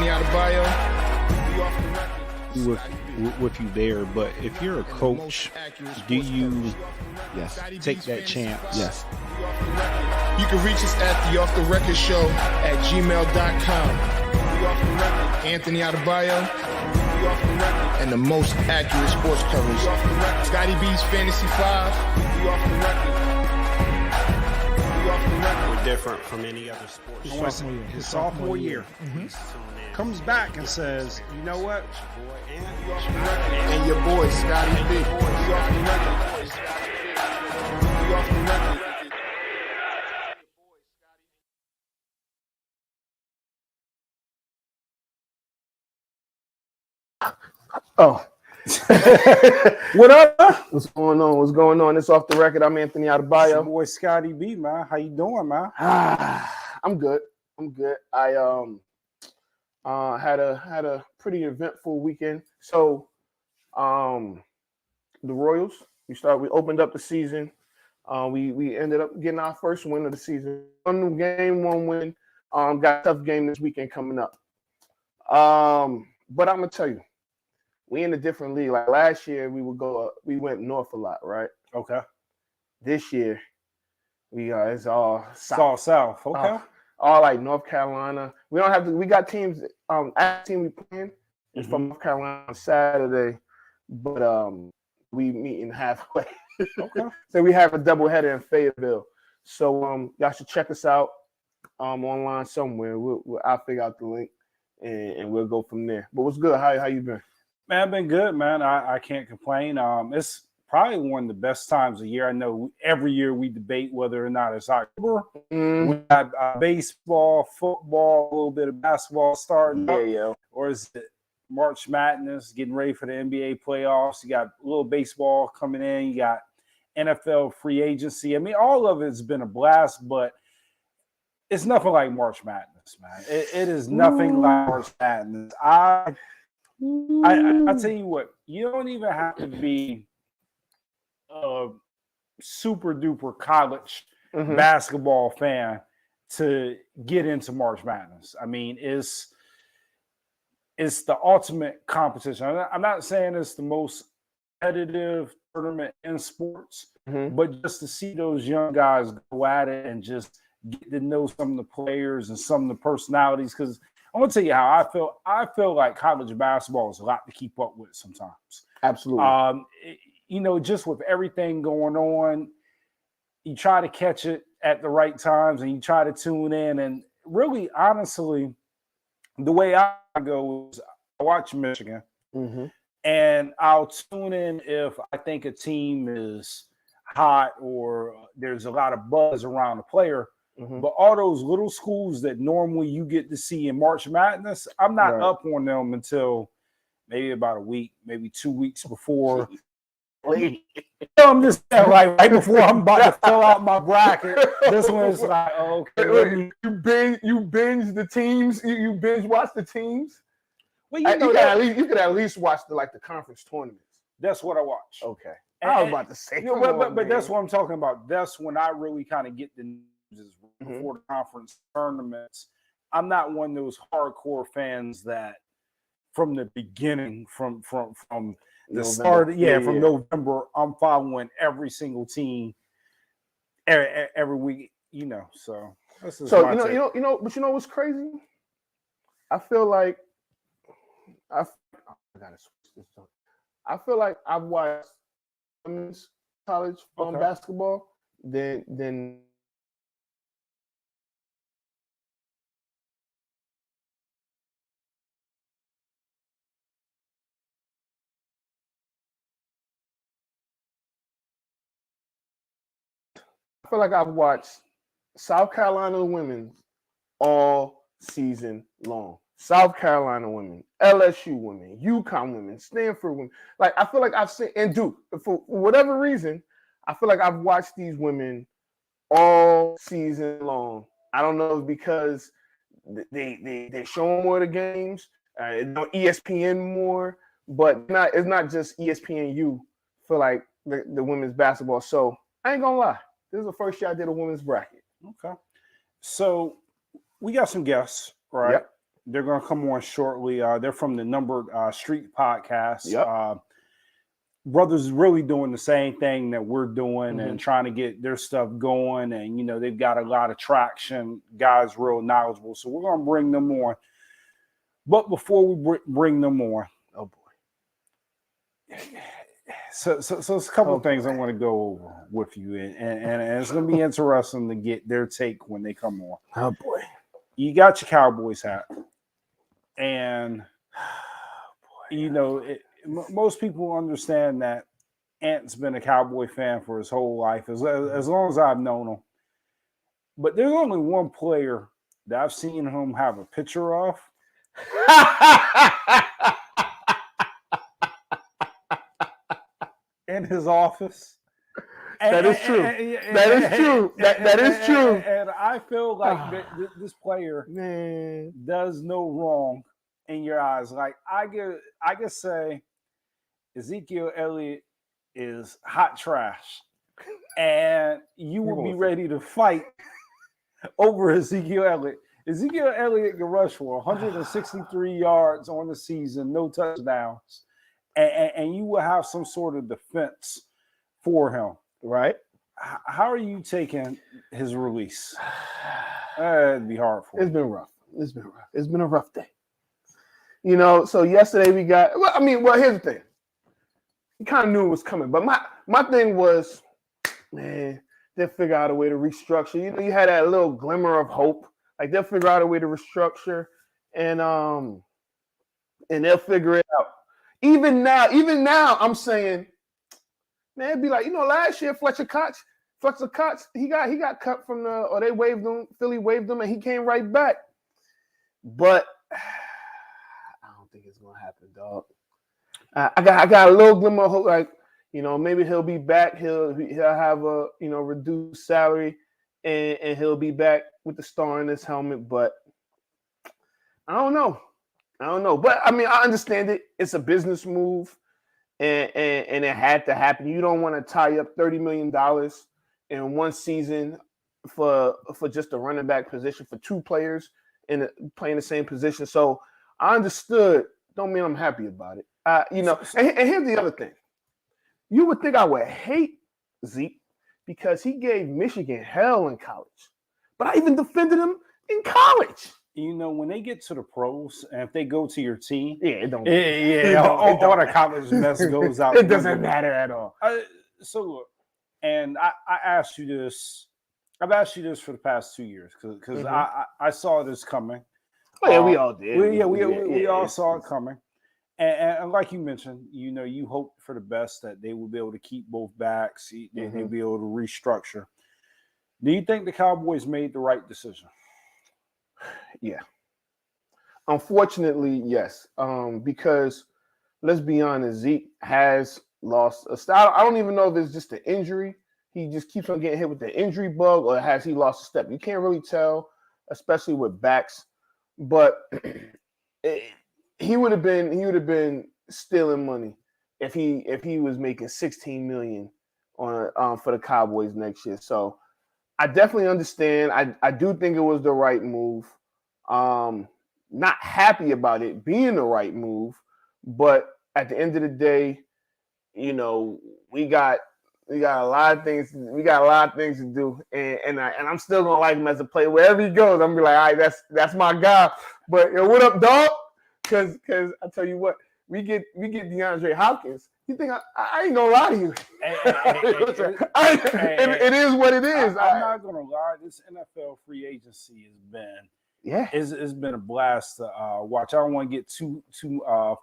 Anthony Adebayo. We off the record. With you there, but if you're a coach, do you take that chance? Yes. You can reach us at the Off the Record Show at gmail.com. Anthony Adebayo and the most accurate sports coverage. Scotty B's Fantasy 5. We're different from any other sport. His sophomore year. Comes back and says, you know what? And your boy, Scotty B. Oh. What up? What's going on? What's going on? It's Off the Record. I'm Anthony Your Adebayo. boy Scotty B, man. How you doing, man? I'm good. I had a pretty eventful weekend. So the Royals, we opened up the season. We ended up getting our first win of the season. One game, one win. Got a tough game this weekend coming up. But I'm gonna tell you, we in a different league. Like last year, we went north a lot, right? Okay. This year, it's all south. It's all south. Okay. All like North Carolina. We don't have to. We got teams. Our team we playing is from North Carolina on Saturday, but we meeting halfway. Okay. So we have a doubleheader in Fayetteville. So y'all should check us out online somewhere. I'll figure out the link and we'll go from there. But what's good? How you been? Man, I've been good, man. I can't complain. It's probably one of the best times of year. I know every year we debate whether or not it's October. We have baseball, football, a little bit of basketball starting up. Or is it March Madness, getting ready for the NBA playoffs? You got a little baseball coming in. You got NFL free agency. I mean, all of it's been a blast, but it's nothing like March Madness, man. It is nothing like March Madness. I tell you what, you don't even have to be a super duper college basketball fan to get into March Madness. I mean, it's the ultimate competition. I'm not saying it's the most competitive tournament in sports, but just to see those young guys go at it and just get to know some of the players and some of the personalities, because I'm gonna tell you how I feel. I feel like college basketball is a lot to keep up with sometimes. Absolutely. Just with everything going on, you try to catch it at the right times and you try to tune in. And really, honestly, the way I go is I watch Michigan and I'll tune in if I think a team is hot or there's a lot of buzz around the player. But all those little schools that normally you get to see in March Madness, I'm not up on them until maybe about a week, maybe 2 weeks before. I'm just saying, like right before I'm about to fill out my bracket. This one's like, okay. You binge the teams. You binge watch the teams. Well, you could at least watch the conference tournaments. That's what I watch. Okay. I was about to say, but that's what I'm talking about. That's when I really kind of get the news before the conference tournaments. I'm not one of those hardcore fans that from the beginning, from the start, from November, I'm following every single team every week, So this is but you know what's crazy? I feel like I feel like I've watched college basketball than I feel like I've watched South Carolina women all season long. South Carolina women, LSU women, UConn women, Stanford women. Like I feel like I've seen and Duke for whatever reason. I feel like I've watched these women all season long. I don't know if because they show more of the games, ESPN more, but it's not just ESPNU for like the women's basketball. So I ain't gonna lie. This is the first year I did a women's bracket. Okay. So we got some guests, right? Yep. They're going to come on shortly. They're from the Numbered Street podcast. Yep. Brothers really doing the same thing that we're doing and trying to get their stuff going. And, you know, they've got a lot of traction. Guys real knowledgeable. So we're going to bring them on. But before we bring them on, Oh, boy. So it's a couple of things I want to go over with you. And it's going to be interesting to get their take when they come on. Oh, boy. You got your Cowboys hat. And, you know, most people understand that Ant's been a Cowboy fan for his whole life, as long as I've known him. But there's only one player that I've seen him have a picture of. In his office. That is true. That is true. That is true. And I feel like this player Man. does no wrong in your eyes. Like I could say Ezekiel Elliott is hot trash, and you will be ready to fight over Ezekiel Elliott. Ezekiel Elliott can rush for 163 yards on the season, no touchdowns, and you will have some sort of defense for him, Right? How are you taking his release? It'd be hard for It's been rough. It's been a rough day. You know, so yesterday we got, here's the thing. You kind of knew it was coming, but my thing was, man, they'll figure out a way to restructure. You know, you had that little glimmer of hope. Like they'll figure out a way to restructure and they'll figure it out. Even now, I'm saying, man, it'd be like, you know, last year Fletcher Cox, he got cut from they waived him, Philly waived him, and he came right back. But I don't think it's gonna happen, dog. I got a little glimmer of hope, like, you know, maybe he'll be back. He'll have a, you know, reduced salary, and he'll be back with the star in his helmet. But I don't know. But I mean, I understand it. It's a business move, and it had to happen. You don't want to tie up $30 million in one season for just a running back position for two players playing the same position. So I understood. Don't mean I'm happy about it. You know, and here's the other thing. You would think I would hate Zeke because he gave Michigan hell in college, but I even defended him in college. You know, when they get to the pros, and if they go to your team, All the college mess goes out. It doesn't matter at all. So look, and I asked you this. I've asked you this for the past 2 years because I saw this coming. Oh, yeah, we all did. We all saw it coming. And like you mentioned, you know, you hope for the best that they will be able to keep both backs. They'll be able to restructure. Do you think the Cowboys made the right decision? Yeah. Unfortunately, yes. Because let's be honest, Zeke has lost a style. I don't even know if it's just an injury. He just keeps on getting hit with the injury bug, or has he lost a step? You can't really tell, especially with backs. But he would have been stealing money if he was making $16 million on for the Cowboys next year. So I definitely understand. I do think it was the right move. Not happy about it being the right move, but at the end of the day, you know, we got a lot of things. We got a lot of things to do, and I'm still gonna like him as a player. Wherever he goes, I'm gonna be like, all right, that's my guy. But yo, what up, dog? Because I tell you what, we get DeAndre Hopkins. You think I ain't gonna lie to you? It is what it is. I'm not gonna lie. This NFL free agency has been. Yeah, it's been a blast to watch. I don't want to get too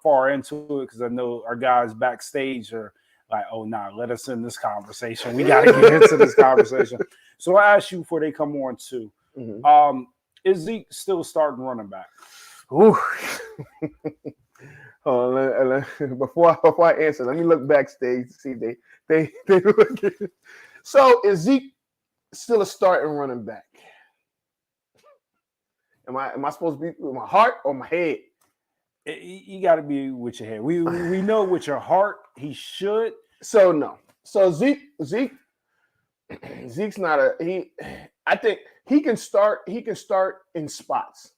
far into it because I know our guys backstage are like, oh, nah, let us in this conversation. We got to get into this conversation. So I asked you before they come on too. Is Zeke still starting running back? Ooh. Before I answer, let me look backstage to see if they look at it. So is Zeke still a starting running back? Am I supposed to be with my heart or my head? You got to be with your head. We know with your heart he should. So no. So Zeke's not he. I think he can start. He can start in spots.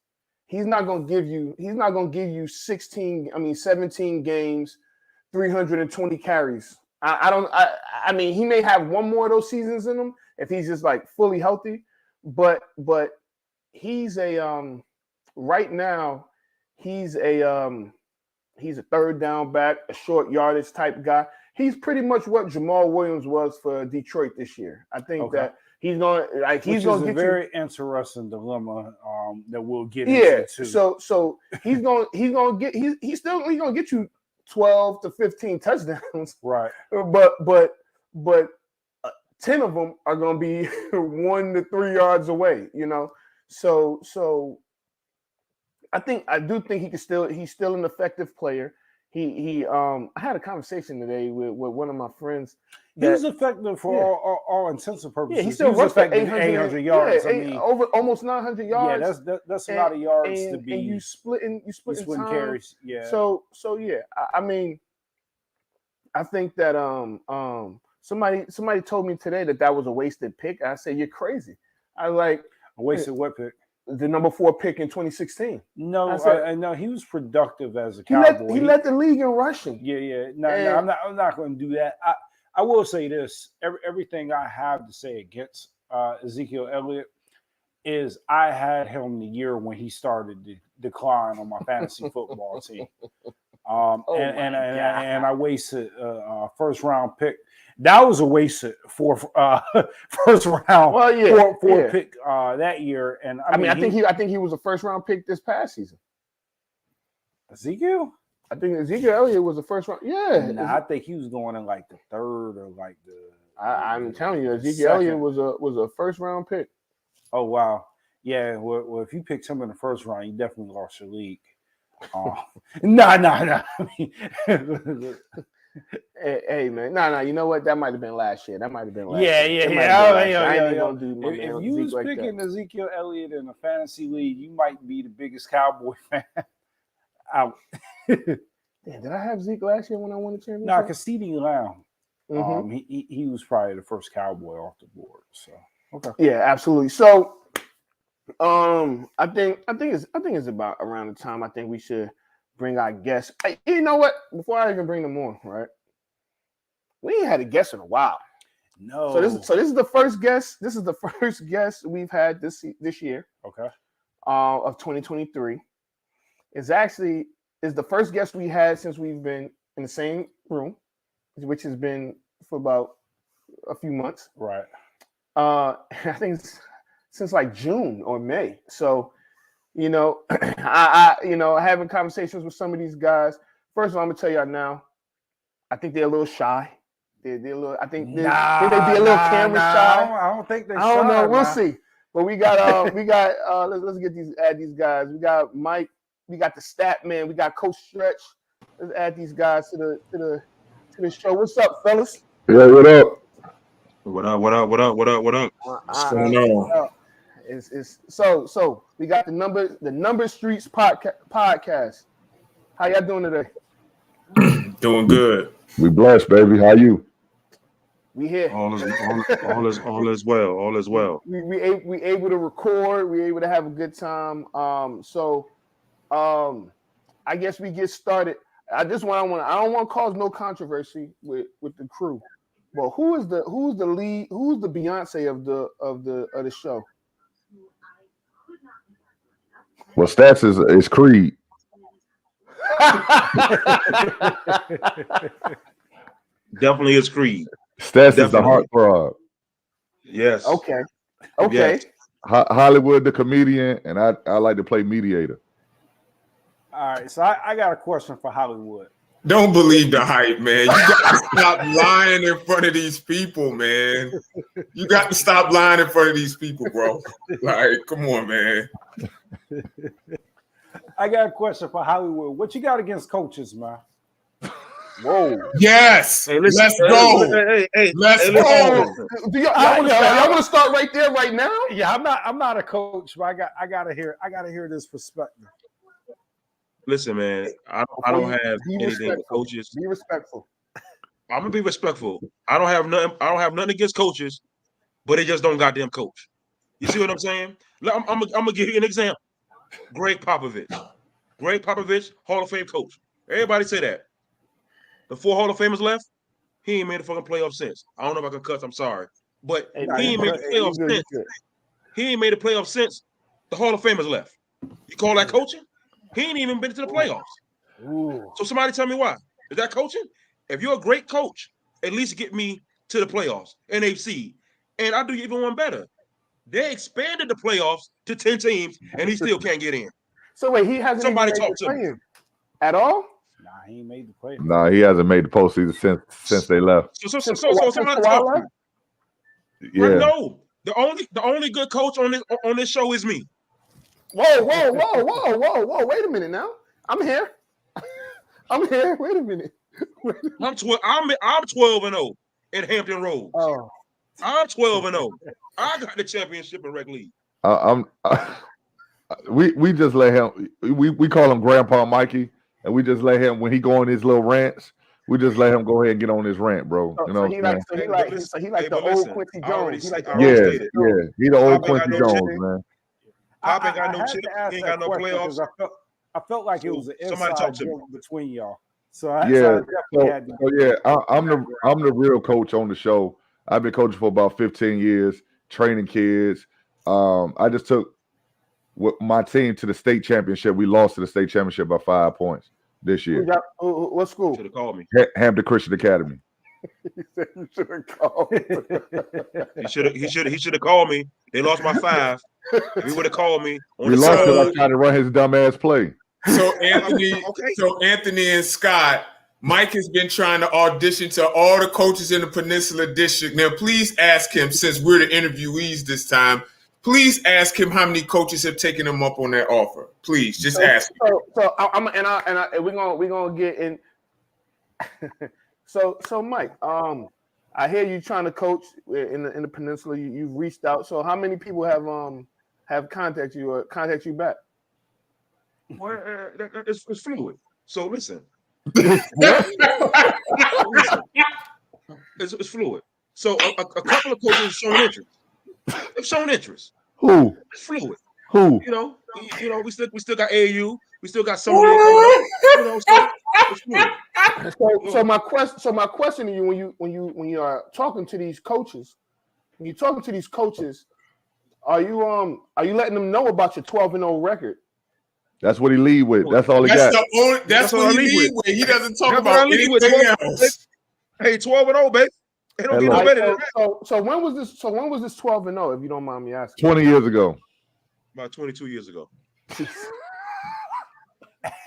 he's not gonna give you 17 games, 320 carries. I mean, he may have one more of those seasons in him if he's just like fully healthy, but he's right now he's a third down back, a short yardage type guy. He's pretty much what Jamal Williams was for Detroit this year. I think that he's going to get very interesting dilemma that we'll get into. Too. So he's going to get you 12 to 15 touchdowns. Right. But 10 of them are going to be 1 to 3 yards away, you know. So I do think he's still an effective player. I had a conversation today with one of my friends. He was effective for all intents and purposes. Yeah, he still rushed for 800 yards. Yeah, I mean, over almost 900 yards. Yeah, that's a lot of yards to be. And you splitting time. Carries. Yeah. So yeah, I mean, I think that somebody told me today that was a wasted pick. I said, you're crazy. I like a wasted what pick? The number 4 pick in 2016. No, I know he was productive as a Cowboy. He led the league in rushing. Yeah. No, I'm not going to do that. I will say this: everything I have to say against Ezekiel Elliott is I had him the year when he started to decline on my fantasy football team, and I wasted a first round pick. That was a wasted first round. Well, yeah, four pick that year, and I think he was a first round pick this past season. Ezekiel, I think Ezekiel Elliott was a first round. Yeah, I think he was going in like the third or like the. I'm telling you, Ezekiel Elliott was a first round pick. Oh wow, yeah. Well, if you picked him in the first round, you definitely lost your league. No. I mean, Hey man, no. You know what? That might have been last year. Yeah. I ain't gonna do my if you was picking Ezekiel Elliott in a fantasy league, you might be the biggest Cowboy fan out. Damn, did I have Zeke last year when I won the championship? No, because CeeDee Lamb, he was probably the first Cowboy off the board. So okay, yeah, absolutely. So, I think it's about around the time I think we should bring our guests. You know what? Before I even bring them on, right? We ain't had a guest in a while. No. So this is the first guest. This is the first guest we've had this year. Okay. Of 2023. Is the first guest we had since we've been in the same room, which has been for about a few months. Right. I think it's since like June or May. So, you know, having conversations with some of these guys. First of all, I'm gonna tell y'all now, I think they're a little shy. They're a little. I think they be a little camera shy. I don't think they're. I don't know. We'll see. But we got let's add these guys. We got Mike. We got the Stat Man. We got Coach Stretch. Let's add these guys to the show. What's up, fellas? Yeah, what up? What up? What's going on? So we got the Number Streets podcast. How y'all doing today? Doing good. We blessed, baby. How you? We here. All is well. We able to record. We able to have a good time. I guess we get started. I don't want to cause no controversy with the crew. But who's the lead? Who's the Beyonce of the show? Well, Stats is Creed. Definitely is Creed. Stats is the heartthrob. Yes. Okay. Yes. Hollywood the comedian, and I like to play mediator. All right, so I got a question for Hollywood. Don't believe the hype, man. You got to stop lying in front of these people, man. You got to stop lying in front of these people, bro. Like, come on, man. I got a question for Hollywood. What you got against coaches, man? Whoa. Yes. Hey, listen, let's go. Hey, let's go. Y'all want to start right there, right now? Yeah, I'm not a coach, but I gotta hear this perspective. Listen, man, I don't have anything with coaches. Be respectful. I'm gonna be respectful. I don't have nothing against coaches, but they just don't goddamn coach. You see what I'm saying? I'm gonna give you an example. Greg Popovich. Greg Popovich, Hall of Fame coach. Everybody say that. The 4 Hall of Famers left, he ain't made a fucking playoff since. I don't know if I can cuss, I'm sorry. But he ain't made a playoff since. He ain't made a playoff since the Hall of Famers left. You call that coaching? He ain't even been to the playoffs. Ooh. So somebody tell me why. Is that coaching? If you're a great coach, at least get me to the playoffs, NFC. And I'll do you even one better. They expanded the playoffs to 10 teams, and he still can't get in. So wait, he hasn't Somebody even made talk the to me. play-in at all? Nah, he ain't made the play. Nah, he hasn't made the postseason since they left. So somebody talk to me. Yeah. No, the only good coach on this show is me. Whoa! Wait a minute now. I'm here. Wait a minute. I'm 12-0 in Hampton Roads. Oh. I'm 12-0. I got the championship in rec league. We just let him. We call him Grandpa Mikey, and we just let him when he go on his little rants. We just let him go ahead and get on his rant, bro. You know, so he like the old Quincy Jones. He the old Quincy Jones, man. Pop ain't got no chip. He ain't got no playoffs. I felt like it was an inside joke between y'all. So I'm the real coach on the show. I've been coaching for about 15 years, training kids. I just took my team to the state championship. We lost to the state championship by 5 points this year. What school? Should have called me. Hampton Christian Academy. He said you should have called. He should have called me. They lost by 5. If he would have called me. We lost because I tried to run his dumb ass play. So Anthony and Scott, Mike has been trying to audition to all the coaches in the Peninsula District. Now, please ask him, since we're the interviewees this time, please ask him how many coaches have taken him up on that offer. Please, just ask him. We're gonna get in. So Mike, I hear you trying to coach in the Peninsula. You've reached out. So how many people have contacted you or contact you back? Well, it's fluid. So listen. It's fluid. So a couple of coaches have shown interest. They've shown interest. Who? It's fluid. Who? You know, we still got AAU. We still got some. So it's fluid. So my question to you when you are talking to these coaches, are you letting them know about your 12-0 record? That's what he lead with. That's all he got. That's what he lead with. He doesn't talk about anything else. Hey, 12-0, baby. It don't get no better than that. So when was this 12-0, if you don't mind me asking? 20 years ago. About 22 years ago.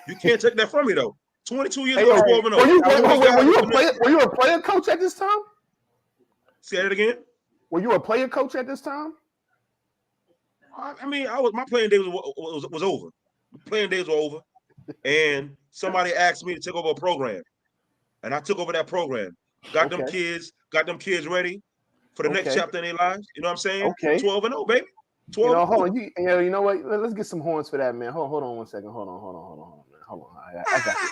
You can't take that from me though. 22 years ago, 12-0. Were you a player coach at this time? Say that again. Were you a player coach at this time? I mean, my playing days was over. Playing days were over, and somebody asked me to take over a program, and I took over that program. Got them kids ready for the next chapter in their lives. You know what I'm saying? Okay. 12-0, baby. 12. You know, hold on. You know what? Let's get some horns for that, man. Hold on 1 second. Hold on. I got you.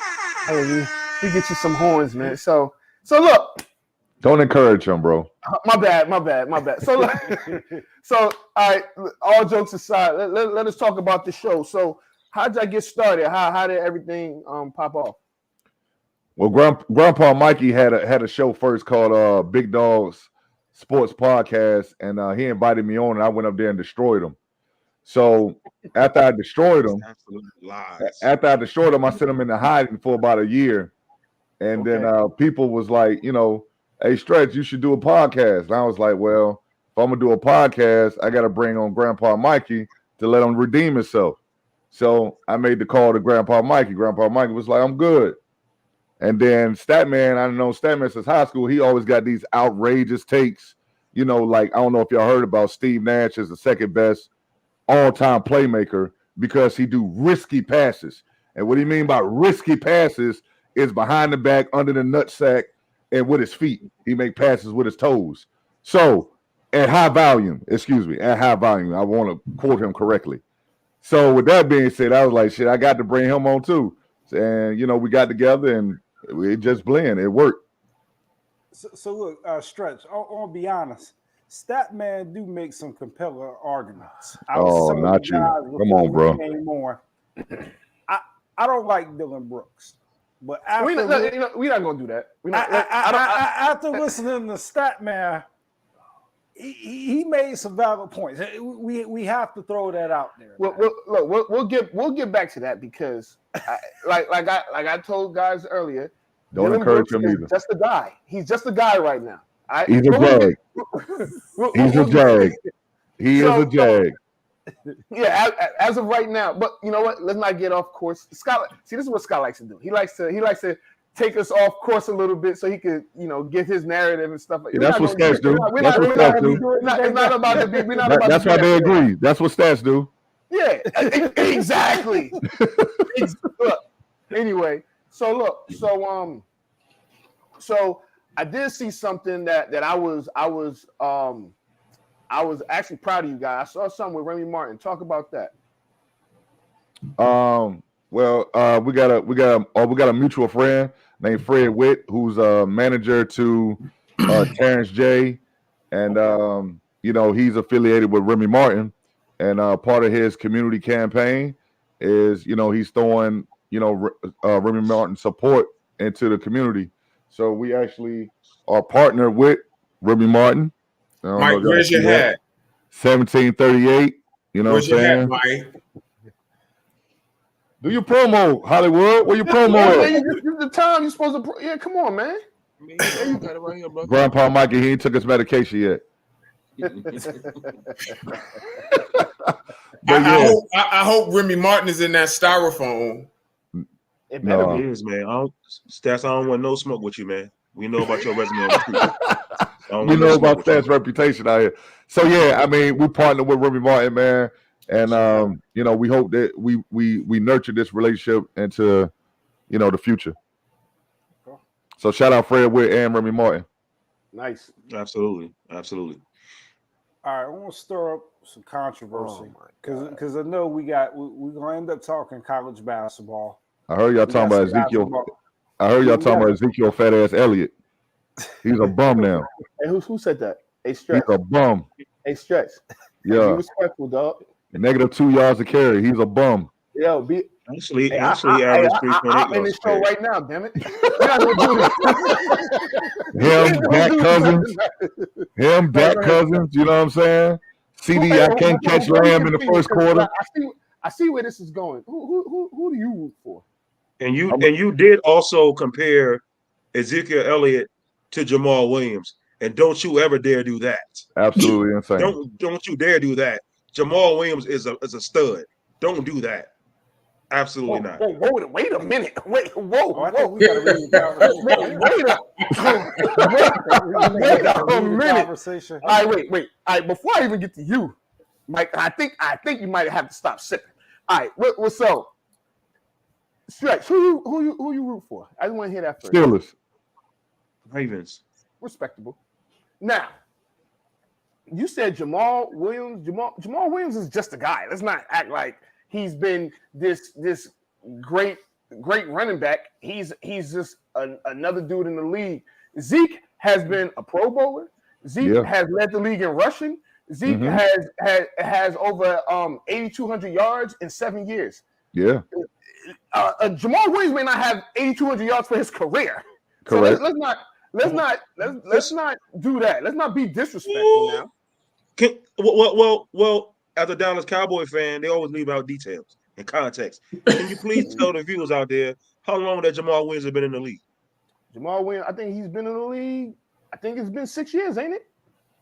Hey, we get you some horns, man. So look. Don't encourage him, bro. My bad. So all right. All jokes aside, let us talk about the show. So how'd y'all get started? How did everything pop off? Well, Grandpa Mikey had a show first called Big Dogs Sports Podcast, and he invited me on, and I went up there and destroyed him. So after I destroyed him, I sent him into hiding for about a year, and then people was like, hey, Stretch, you should do a podcast. And I was like, well, if I'm gonna do a podcast, I got to bring on Grandpa Mikey to let him redeem himself. So I made the call to Grandpa Mikey. Grandpa Mikey was like, I'm good. And then Statman, I know Statman since high school, he always got these outrageous takes. Like, I don't know if y'all heard about Steve Nash as the second best all-time playmaker because he do risky passes. And what he mean by risky passes is behind the back, under the nutsack, and with his feet. He make passes with his toes. So at high volume, I want to quote him correctly. So with that being said, I was like, shit, I got to bring him on too. And, we got together and we just blend. It worked. So look, Stretch, I'll be honest. Statman do make some compelling arguments. Oh, not you. Come on, bro. I don't like Dylan Brooks, but after we're not gonna do that. After listening to Statman, he made some valid points. We have to throw that out there. We'll get back to that because, like I told guys earlier, don't encourage him either. Just a guy. He's just a guy right now. He's a jag. He's a jag. He is a jag. Yeah, as of right now. But you know what? Let's not get off course. Scott, see, this is what Scott likes to do. He likes to take us off course a little bit so he could, get his narrative and stuff. Yeah, that's what stats do. That's what stats do. It's not about to be. That's why they agree. That's what stats do. Yeah, exactly. Look, anyway, so I did see something that I was actually proud of you guys. I saw something with Remy Martin. Talk about that. Well, we got a mutual friend named Fred Witt, who's a manager to Terrence J, and he's affiliated with Remy Martin, and part of his community campaign is he's throwing Remy Martin support into the community. So we actually are partnered with Remy Martin. Mike, where's your hat? 1738. You know where's what I'm saying? Hat, Mike? Do your promo, Hollywood. Where your promo at? The time you're supposed to. Yeah, come on, man. You got it right here, bro. Grandpa Mikey, he ain't took his medication yet. I hope Remy Martin is in that styrofoam. It better It is, man. I don't want no smoke with you, man. We know about your resume. We know about Stats' reputation out here. So yeah, I mean, we partner with Remy Martin, man, and we hope that we nurture this relationship into the future. So shout out Fred Witt and Remy Martin. Nice. Absolutely. All right, I want to stir up some controversy because I know we're gonna end up talking college basketball. I heard y'all talking about Ezekiel. I heard y'all talking about Ezekiel fat ass Elliott. He's a bum now. Hey, who said that? Hey, Stretch. He's a bum. Hey, Stretch. Yeah. Be respectful, dog. Negative 2 yards to carry. He's a bum. Yo, Actually, I'm in this show right now, damn it. Him, Dak Cousins, you know what I'm saying? CD, I can't catch Lamb in the first quarter. I see where this is going. Who do you root for? And you did also compare Ezekiel Elliott to Jamal Williams, and don't you ever dare do that. Absolutely insane. Don't you dare do that. Jamal Williams is a stud. Don't do that. Absolutely not. Wait a minute. Wait a minute. All right, wait. All right, before I even get to you, Mike, I think you might have to stop sipping. All right, what's up? Stretch, who you root for? I just want to hear that first. Steelers. Ravens. Respectable. Now, you said Jamal Williams. Jamal Williams is just a guy. Let's not act like he's been this great running back. He's just another dude in the league. Zeke has been a Pro Bowler. Zeke has led the league in rushing. Zeke has over 8,200 yards in 7 years. Yeah. Jamal Williams may not have 8,200 yards for his career. Correct. So let's not do that. Let's not be disrespectful now. Well, as a Dallas Cowboy fan, they always leave out details and context. Can you please tell the viewers out there how long that Jamal Williams has been in the league? Jamal Williams, I think he's been in the league. I think it's been 6 years, ain't it?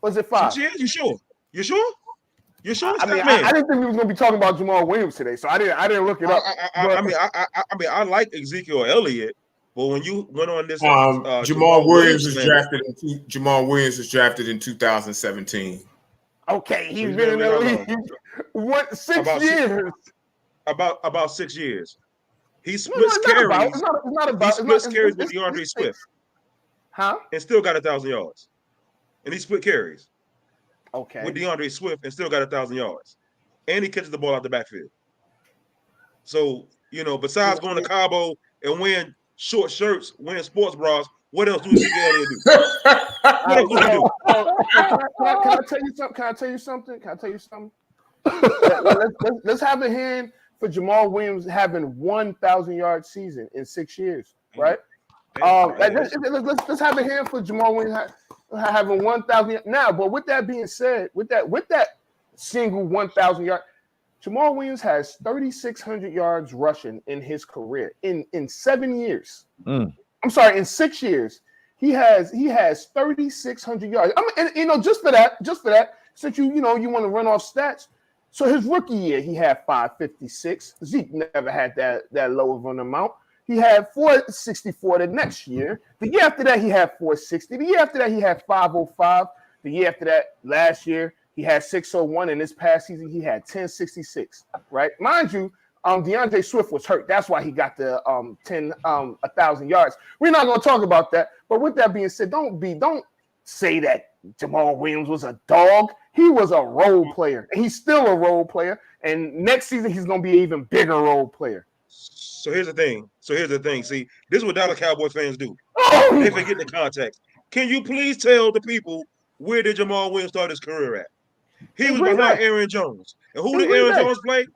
Or is it 5? 6 years? You sure? You sure? I didn't think we was gonna be talking about Jamal Williams today, so I didn't look it up. I like Ezekiel Elliott, but when you went on this, Jamal Williams was drafted in 2017. Okay, he's been in the league. 6 years? About 6 years. He splits carries. It's not about. He splits carries with DeAndre Swift. Huh? And still got 1,000 yards. And he split carries. Okay. With DeAndre Swift and still got 1,000 yards. And he catches the ball out the backfield. So, besides going to Cabo and wearing short shirts, wearing sports bras, what else do Ezekiel Elliott do? I tell you something? Can I tell you something? Let's have a hand for Jamal Williams having 1,000 yard season in 6 years, right? Let's have a hand for Jamal Williams having 1,000 now. But with that being said, with that single 1,000 yard, Jamal Williams has 3,600 yards rushing in his career in 7 years. I'm sorry, in 6 years. He has 3,600 yards. And just for that, since you want to run off stats. So his rookie year, he had 556. Zeke never had that low of an amount. He had 464 the next year. The year after that, he had 460. The year after that, he had 505. The year after that, last year, he had 601. And this past season, he had 1066. Right, mind you. DeAndre Swift was hurt. That's why he got the 1,000 yards. We're not going to talk about that. But with that being said, don't say that Jamal Williams was a dog. He was a role player. And he's still a role player. And next season, he's going to be an even bigger role player. So here's the thing. See, this is what Dallas Cowboy fans do. They forget the context. Can you please tell the people where did Jamal Williams start his career at? He was behind Aaron Jones. And who did Aaron Jones play?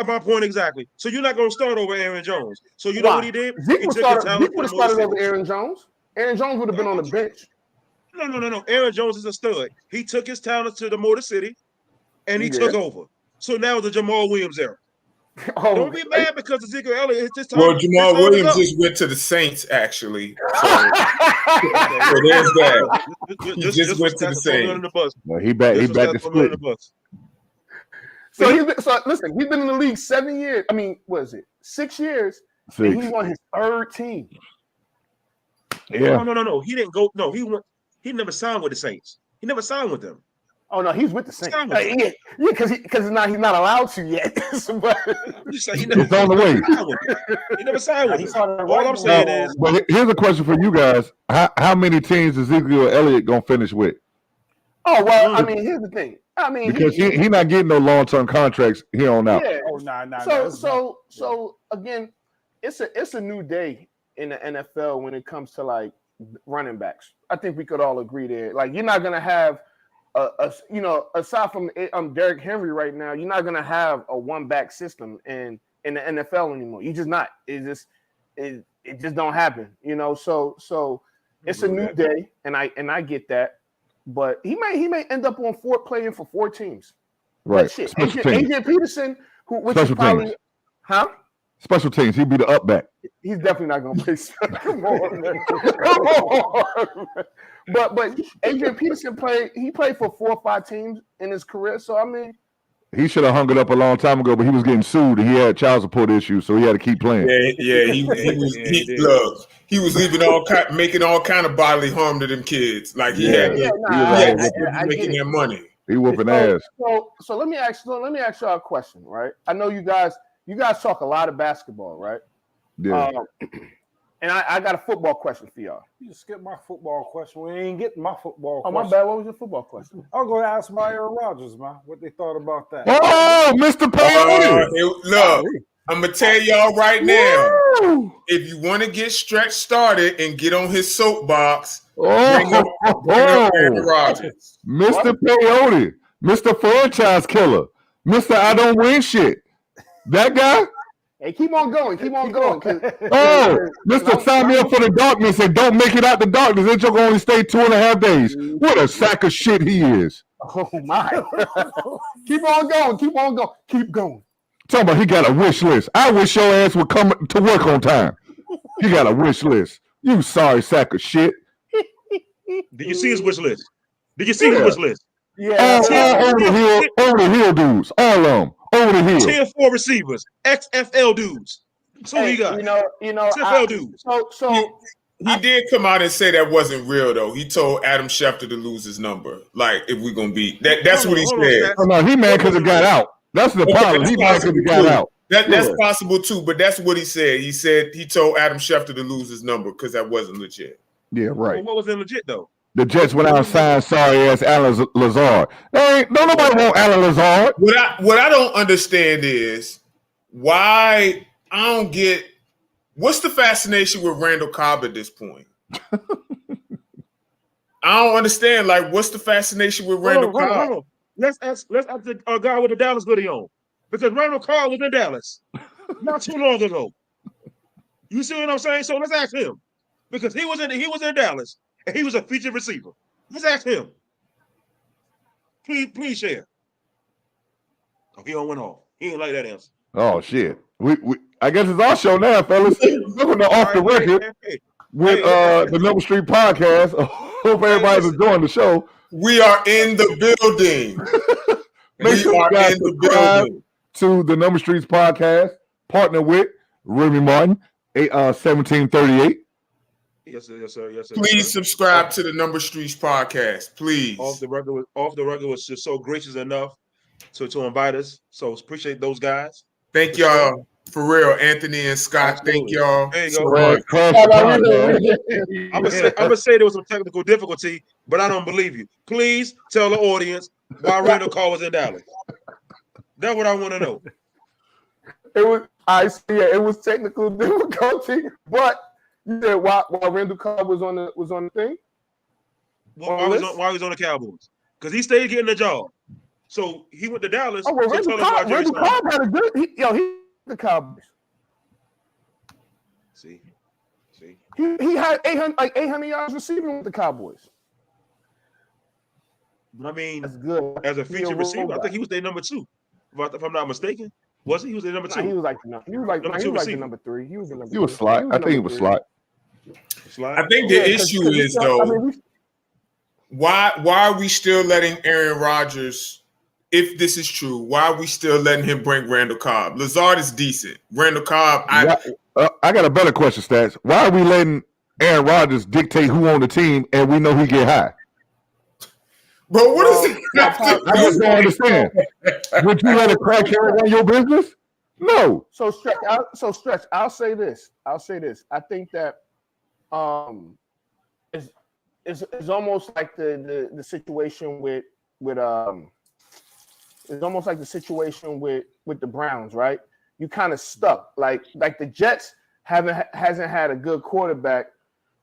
My point exactly. So you're not going to start over Aaron Jones. So you know what he did? Zeke would have started over Aaron Jones. Aaron Jones would have been on the bench. No. Aaron Jones is a stud. He took his talents to the Motor City, and he took over. So now the Jamal Williams era. Don't be mad because Ezekiel Elliott is this time. Well, Jamal Williams just went to the Saints, actually. So there's that. He just went to the Saints. Well, he back to split. So listen, he's been in the league 7 years. I mean, what is it? 6 years. 6. And he won his third team. Yeah. No. He didn't go. No, he never signed with the Saints. He never signed with them. Oh no, he's with the Saints. Because he's not allowed to yet. It's on the way. He never signed with them. All I'm saying is. But here's a question for you guys: How many teams is Ezekiel Elliott gonna finish with? Oh well, I mean, here's the thing. I mean, because he not getting no long-term contracts here on out. Yeah. Oh, nah. So again, it's a new day in the NFL when it comes to like running backs. I think we could all agree there. Like, you're not gonna have aside from Derrick Henry right now, you're not gonna have a one-back system in the NFL anymore. You just not. It just don't happen. So it's a new day, and I get that. But he may end up on playing for 4 teams. Right. Adrian Peterson, which is probably teams. Special teams. He'd be the up back. He's definitely not going to play. Come on. But Adrian Peterson played for 4 or 5 teams in his career. So I mean, he should have hung it up a long time ago, but he was getting sued and he had child support issues, so he had to keep playing. Yeah. He was making all kind of bodily harm to them kids. Like he had making their money. He whooping ass. So let me ask y'all a question, right? I know you guys talk a lot of basketball, right? Yeah. And I got a football question for y'all. You just skipped my football question. We ain't getting my football question. Oh, my bad. What was your football question? I'll go ask my Aaron Rodgers, man, what they thought about that. Oh, Mr. Payne. Look, I'm going to tell y'all right now, if you want to get Stretch started and get on his soapbox, bring up Aaron Rodgers. Mr. Peyote, Mr. Franchise Killer, Mr. I don't win shit. That guy? Hey, keep on going. Mr. Sign me up for the darkness and don't make it out the darkness. Then you're going to only stay 2.5 days. What a sack of shit he is. Oh, my. Keep on going. Talking about he got a wish list. I wish your ass would come to work on time. He got a wish list. You sorry sack of shit. Did you see his wish list? His wish list? Yeah. Over the hill dudes. All of them. Over the hill. 10-4 receivers. XFL dudes. So he got. XFL dudes. So he did come out and say that wasn't real though. He told Adam Schefter to lose his number. Like, if we're gonna be that's what he said. No, he mad because it got out. That's the problem. He mad because it got out. That's possible too, but that's what he said. He said he told Adam Schefter to lose his number because that wasn't legit. Yeah, right. Well, what was legit though? The Jets went out and signed sorry ass Alan Lazard. Don't nobody want Alan Lazard. What I don't understand is why I don't get what's the fascination with Randall Cobb at this point. I don't understand. Like, what's the fascination with Randall Cobb? Hold on. Let's ask the guy with the Dallas hoodie on, because Randall Cobb was in Dallas not too long ago. You see what I'm saying? So let's ask him, because he was in Dallas and he was a featured receiver. Let's ask him. Please share. Oh, he don't went off. He ain't like that answer. Oh shit. We I guess it's our show now, fellas. Welcome to Off the Record with the Number Street Podcast. Hope everybody's enjoying the show. We are in the building. Make sure you guys subscribe to the Number Streets Podcast. Partner with Remy Martin, 1738. Yes, sir. Please subscribe to the Number Streets Podcast, please. Off the record was just so gracious enough to invite us. So appreciate those guys. Thank y'all for real, Anthony and Scott. Thank y'all. There you so go. much. I'm gonna say there was some technical difficulty, but I don't believe you. Please tell the audience why Randall Cobb was in Dallas. That's what I want to know. It was technical difficulty, but you said why Randall Cobb was on the thing? Why he was on the Cowboys? Because he stayed getting the job. So he went to Dallas. Oh, well, Randall Cobb had a good. He the Cowboys. See. He had 800 yards receiving with the Cowboys. But I mean, that's good. As a featured receiver, I think he was their number 2. If I'm not mistaken, was he? He was their number 2. He was like the number 3. He was the number. He was slot. I think he was slot. I think the issue is though, why are we still letting Aaron Rodgers? If this is true, why are we still letting him bring Randall Cobb? Lazard is decent. Randall Cobb, I got a better question, Stats. Why are we letting Aaron Rodgers dictate who on the team and we know he get high? Bro, what is it? I just don't understand. Would you let a crackhead run your business? No. So Stretch. I'll say this. I think that it's almost like the situation with it's almost like the situation with the Browns, right? You kind of stuck. Like the Jets hasn't had a good quarterback.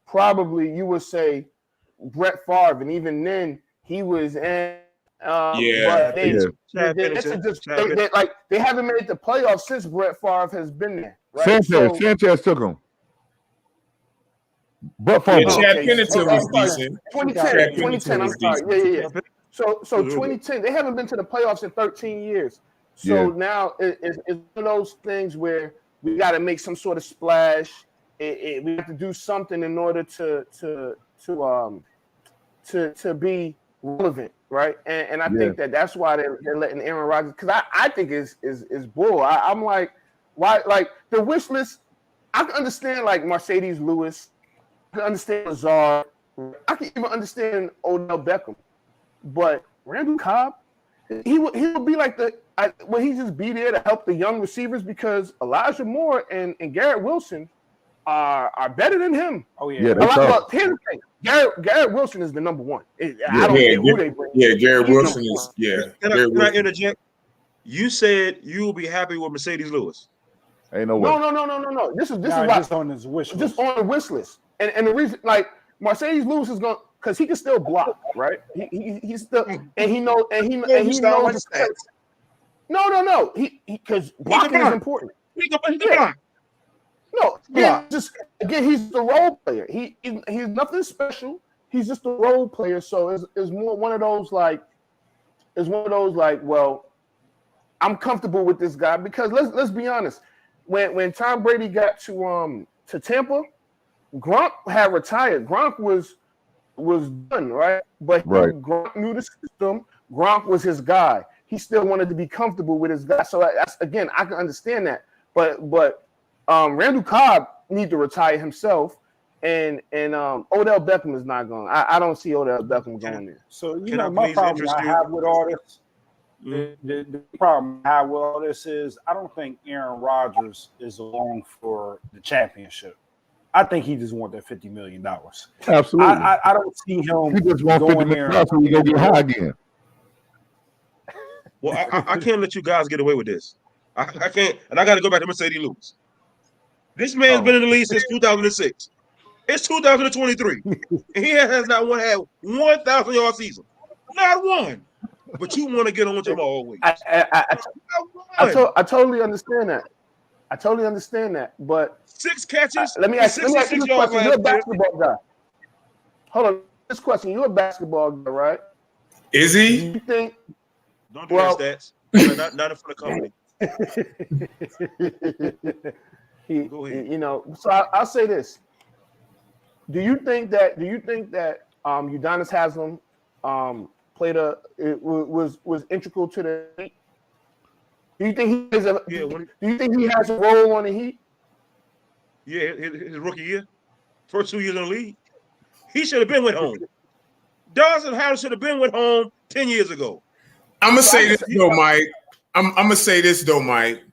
Probably you would say Brett Favre, and even then he was in. But they haven't made the playoffs since Brett Favre has been there. Right? Sanchez took him. But Favre. Chad Pennington was decent. 2010. I'm sorry. Yeah. So 2010, they haven't been to the playoffs in 13 years. So now it's one of those things where we got to make some sort of splash. We have to do something in order to be relevant, right? And I think that's why they're letting Aaron Rodgers, because I think is bull. I'm like, why? Like the wish list, I can understand like Mercedes Lewis, I can understand Lazard, I can even understand Odell Beckham. But Randall Cobb, he would be like he just be there to help the young receivers, because Elijah Moore and Garrett Wilson are better than him. Oh yeah. Here's the thing. Garrett Wilson is the number 1. I don't care who they bring. Yeah, Garrett Wilson is. Yeah. Can I interject? You said you will be happy with Mercedes Lewis. Ain't no way. No. This is just on his wish list. Just on the wish list. And the reason, like Mercedes Lewis is going, because he can still block, right? He's still, and he knows. No. He because blocking is important. He can block. No, he's the role player. He's nothing special. He's just a role player. So it's more one of those like, well, I'm comfortable with this guy, because let's be honest. When Tom Brady got to Tampa, Gronk had retired. Gronk was done, right? But Gronk knew the system. Gronk was his guy. He still wanted to be comfortable with his guy. So that's, again, I can understand that. But Randall Cobb need to retire himself, and Odell Beckham is not going. I don't see Odell Beckham going there. So my problem I have with all this. The problem I have with all this is I don't think Aaron Rodgers is along for the championship. I think he just wants that $50 million. Absolutely. I don't see him. He just wants $50 million so he go get high again. Well, I can't let you guys get away with this. I can't, and I got to go back to Mercedes Lewis. This man's been in the league since 2006. It's 2023. And he has not had 1,000 yard season. Not one. But you want to get on Jamal always. I totally understand that. I totally understand that. But 6 catches. Let me ask you this question. You're a basketball guy. Hold on. This question. You're a basketball guy, right? Is he? You think? Don't do that stats. Not in front of company. Go ahead. You know, so I'll say this. Do you think that Udonis Haslem was integral to the Heat? Do you think he has a role on the Heat? Yeah, his rookie year, first 2 years in the league, he should have been with home. Dawson Haslem should have been with home 10 years ago. I'm gonna say this though, Mike. I'm gonna say this though, Mike.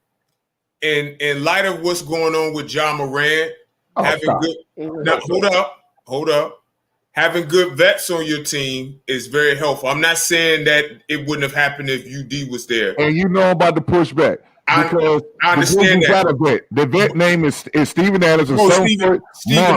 In light of what's going on with Ja Morant, hold up. Having good vets on your team is very helpful. I'm not saying that it wouldn't have happened if UD was there. And you know about the pushback. Because I understand that. Got a vet. The vet name is Steven Adams. Steven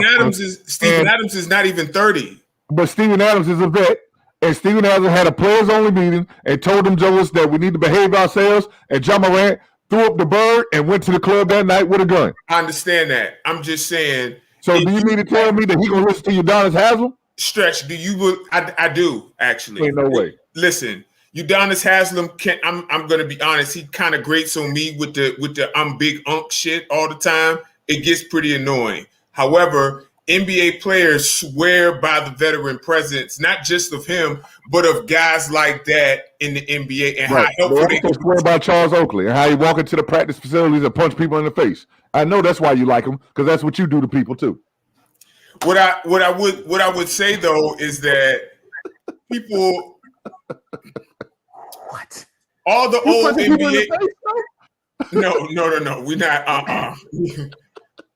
Adams is not even 30. But Steven Adams is a vet. And Steven Adams had a players-only meeting and told them Jonas that we need to behave ourselves. And Ja Morant threw up the bird and went to the club that night with a gun. I understand that. I'm just saying. So do you mean to tell me that he gonna listen to Udonis Haslem? Stretch, do you? I do actually. Ain't no way. Listen, Udonis Haslem. I'm gonna be honest. He kind of grates on me with the I'm big unk shit all the time. It gets pretty annoying. However, NBA players swear by the veteran presence, not just of him, but of guys like that in the NBA and how helpful they also swear by Charles Oakley and how he walk into the practice facilities and punch people in the face. I know that's why you like him, because that's what you do to people too. What I would say though is that people all the old NBA No. We're not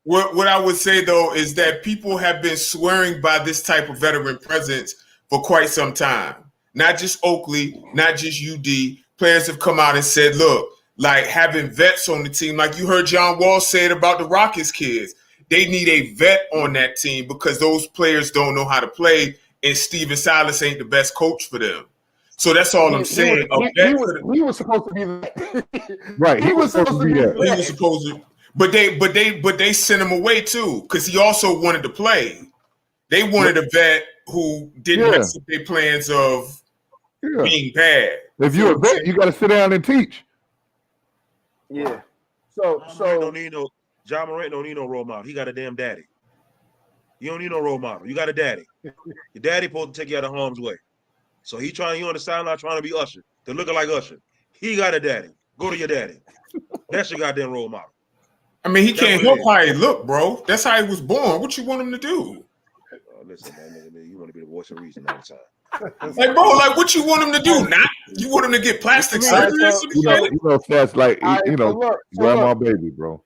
What I would say though is that people have been swearing by this type of veteran presence for quite some time. Not just Oakley, not just UD. Players have come out and said, look, like having vets on the team, like you heard John Wall say it about the Rockets kids. They need a vet on that team because those players don't know how to play, and Steven Silas ain't the best coach for them. So that's all I'm saying. He was supposed to be right. He was supposed to be there. He was supposed to, but they sent him away too because he also wanted to play. They wanted a vet who didn't mess with their plans of being bad. If you're a vet, you got to sit down and teach. Yeah. John Morant don't need no role model. He got a damn daddy. You don't need no role model. You got a daddy. Your daddy supposed to take you out of harm's way. So he on the sideline trying to be Usher. They're looking like Usher. He got a daddy. Go to your daddy. That's your goddamn role model. I mean, he can't help how he look, bro. That's how he was born. What you want him to do? Listen, man, you want to be the voice of reason all the time. Like, bro, like what you want him to do? Not you want him to get plastic surgery? That's like grandma baby, bro.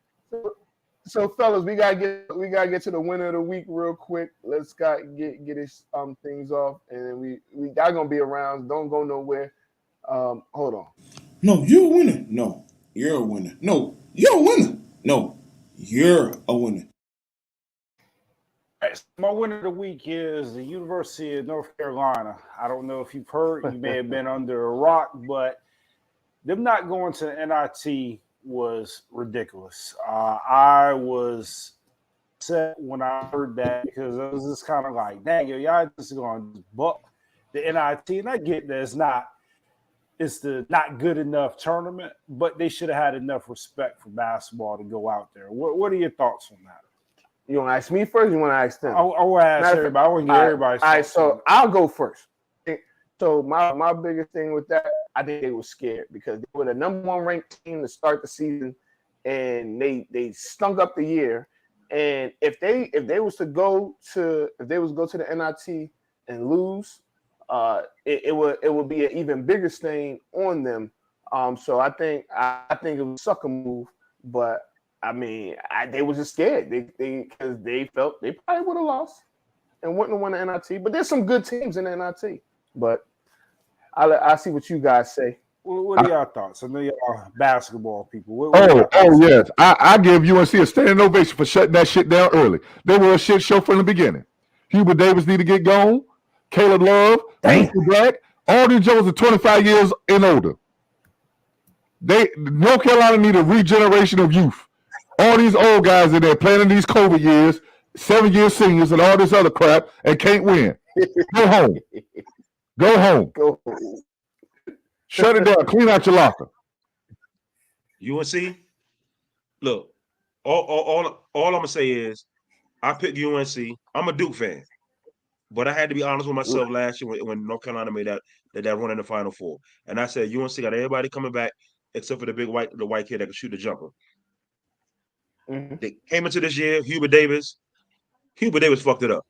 So fellas, we gotta get to the winner of the week real quick. Let's get his things off, and then we y'all gonna be around. Don't go nowhere. Hold on. No, you're a winner. No, you're a winner. No, you're a winner. No, you're a winner. Right, so my winner of the week is the University of North Carolina. I don't know if you've heard. You may have been under a rock, but them not going to NIT was ridiculous. I was upset when I heard that because it was just kind of like, dang, y'all just going to buck the NIT. And I get that it's the not good enough tournament, but they should have had enough respect for basketball to go out there. What are your thoughts on that? You want to ask me first? Or you want to ask them? I want to ask everybody. I want to hear everybody's all right, so I'll go first. So my biggest thing with that, I think they were scared because they were the number one ranked team to start the season, and they stunk up the year. And if they was to go to the NIT and lose, it would be an even bigger stain on them. So I think it was a sucker move, but I mean they was just scared. Because they felt they probably would have lost and wouldn't have won the NIT. But there's some good teams in the NIT. But I see what you guys say. What are y'all thoughts? I know y'all basketball people. Yes. I give UNC a standing ovation for shutting that shit down early. They were a shit show from the beginning. Hubert Davis need to get gone. Caleb Love, Lucy Black, all these Jones are 25 years and older. North Carolina need a regeneration of youth. All these old guys in there playing in these COVID years, 7-year seniors and all this other crap and can't win. Go home. Go home. Go home. Shut it down. Clean out your locker. UNC, look, all I'm gonna say is I picked UNC. I'm a Duke fan, but I had to be honest with myself last year when North Carolina made that run in the Final Four, and I said UNC got everybody coming back except for the white kid that can shoot the jumper. Mm-hmm. They came into this year. Hubert Davis fucked it up.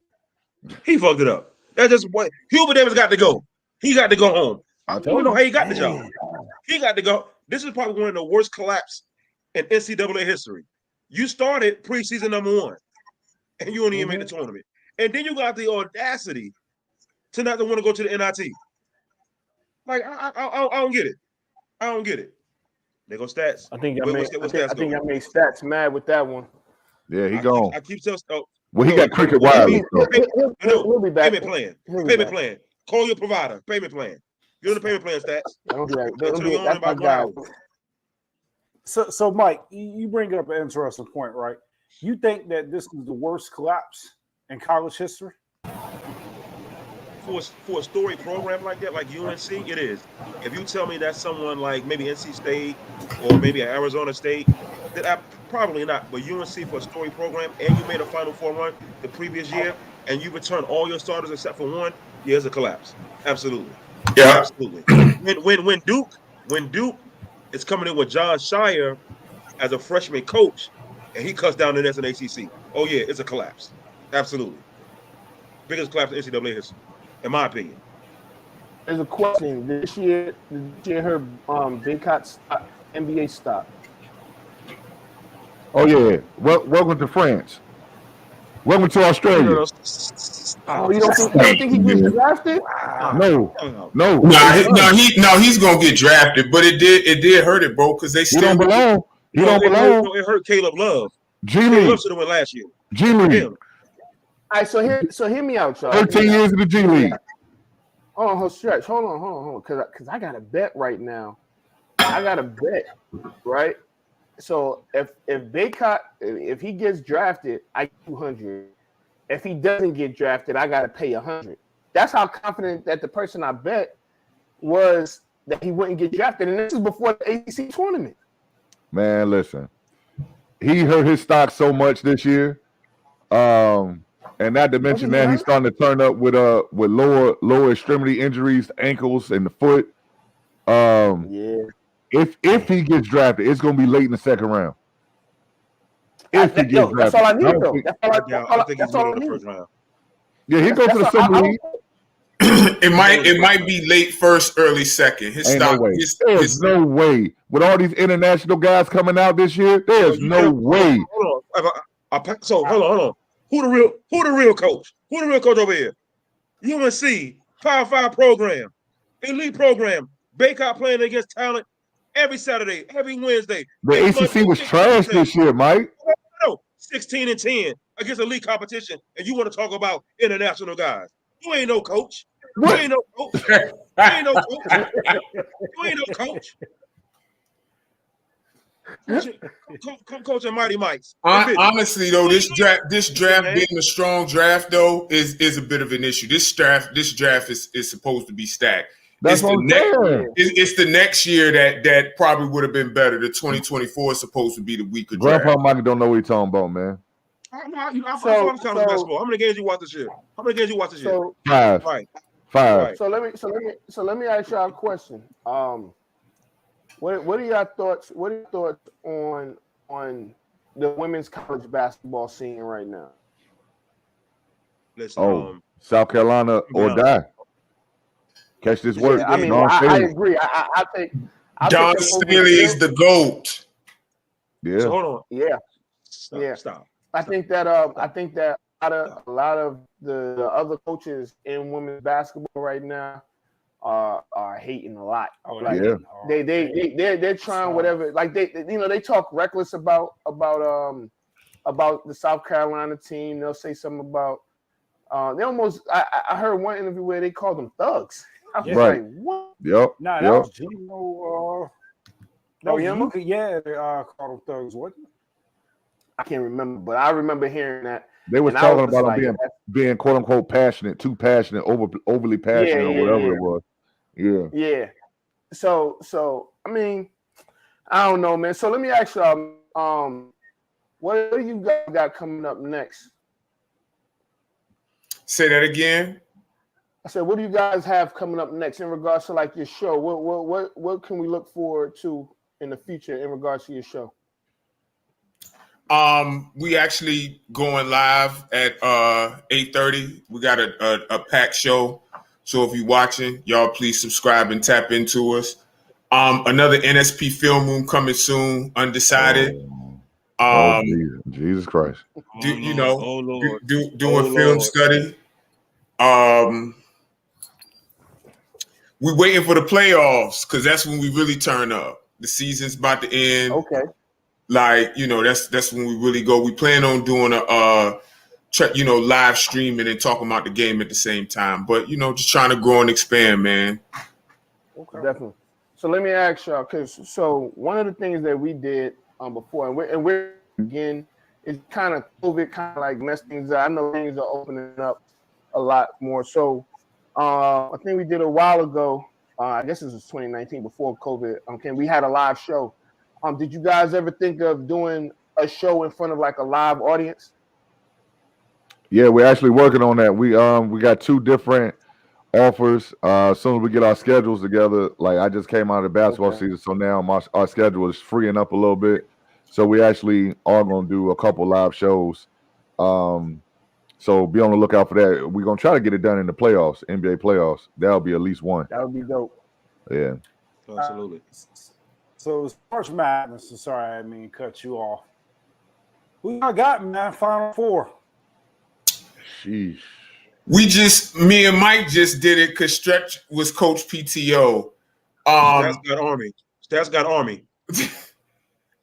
He fucked it up. That's just what Hubert Davis got to go. He got to go home. I don't know how he got the job. He got to go. This is probably one of the worst collapse in NCAA history. You started preseason number 1, and you only even made the tournament. And then you got the audacity to not want to go to the NIT. Like, I don't get it. I don't get it. There go Stats. I think I made Stats mad with that one. Yeah, he gone. I keep telling. Well, he got cricket wireless. He'll be back. Payment plan. Call your provider. Payment plan. You're on the payment plan, Stats. Don't do that. That's my guy. So, Mike, you bring up an interesting point, right? You think that this is the worst collapse in college history? For a story program like that, like UNC, it is. If you tell me that's someone like maybe NC State or maybe Arizona State, then probably not. But UNC for a story program, and you made a Final Four run the previous year, and you returned all your starters except for one, yeah, it's a collapse. Absolutely. Yeah. Absolutely. When Duke is coming in with John Shire as a freshman coach, and he cuts down the Nets in ACC, oh yeah, it's a collapse. Absolutely. Biggest collapse in NCAA history, in my opinion. There's a question. This year her Baycott NBA stock. Oh yeah. Welcome to France. Welcome to Australia. Oh, you don't think he gets drafted? No. He's gonna get drafted, but it did hurt it, bro, because they still don't belong. He don't belong. It hurt Caleb Love. Caleb Love should have went last year. G League. All right, so hear me out, y'all. 13 years in the G League. Hold on, stretch. Hold on, because I got a bet right now. I got a bet, right? So if Baycott, if he gets drafted, I get 200. If he doesn't get drafted, I got to pay 100. That's how confident that the person I bet was that he wouldn't get drafted, and this is before the ACC tournament. Man, listen, he hurt his stock so much this year, and not to mention that he's starting to turn up with lower extremity injuries, ankles, and the foot. Yeah. If he gets drafted, it's going to be late in the second round. If he gets drafted, that's all I need, though. I think he's going to the first round. Yeah, he goes to the Summer League. It might be late first, early second. His stock. There's no way. With all these international guys coming out this year, there's no way. Hold on. Who the real coach? Who the real coach over here? UNC, Power 5 program, elite program. Baycott playing against talent every Saturday, every Wednesday. The ACC was trash this year, Mike. No, 16-10 against elite competition, and you want to talk about international guys? You ain't no coach. You ain't no coach. You ain't no coach. You ain't no coach. Coaching Mighty Mites. Honestly, though, this draft being a strong draft though is a bit of an issue. This draft is supposed to be stacked. That's what I'm saying. It's the next year that probably would have been better. The 2024 is supposed to be the weaker draft. Grandpa Mike don't know what he's talking about, man. I'm basketball. How many games you watch this year? So, 5. Right. 5. So let me ask y'all a question. What are your thoughts? What are your thoughts on the women's college basketball scene right now? Listen, South Carolina or die. Catch this work. Yeah, I mean, I agree. I think John Staley is the GOAT. Yeah. So hold on. Yeah. Stop. I think that a lot of the other coaches in women's basketball right now are hating a lot. Oh, Like yeah. they're trying whatever. Like they talk reckless about the South Carolina team. They'll say something about they almost. I heard one interview where they called them thugs. I was Right. like, what? Yep. Nah, that Yep. was Gino. Oh, Yeah, Yama? yeah, they called them thugs, wasn't it? I can't remember, but I remember hearing that. They was And I talking was about like, them being quote unquote passionate, too passionate, overly passionate, or whatever it was. Yeah. Yeah. So I mean, I don't know, man. So let me ask y'all, what do you guys got coming up next? Say that again. I said, what do you guys have coming up next in regards to like your show? What can we look forward to in the future in regards to your show? We actually going live at 8:30. We got a packed show. So if you're watching, y'all please subscribe and tap into us. Another NSP film room coming soon, undecided. Jesus Christ. Doing Oh, film Lord. study. We're waiting for the playoffs because that's when we really turn up. The season's about to end. Okay. Like, that's when we really go. We plan on doing a live streaming and talking about the game at the same time. But just trying to grow and expand, man. Okay. Definitely. So let me ask y'all, so one of the things that we did before, and we're again, it's kind of COVID kind of like messed things up. I know things are opening up a lot more. So I think we did a while ago. I guess this was 2019 before COVID. We had a live show. Did you guys ever think of doing a show in front of like a live audience? Yeah, we're actually working on that. We got 2 different offers. As soon as we get our schedules together, like I just came out of the basketball season, so now our schedule is freeing up a little bit. So we actually are going to do a couple live shows. So be on the lookout for that. We're going to try to get it done in the playoffs, NBA playoffs. That'll be at least one. That would be dope. Yeah. Absolutely. So it's March Madness. Sorry, I mean cut you off. Who y'all got, man? Final Four. Sheesh. Me and Mike just did it because Stretch was coach PTO. Stats got Army.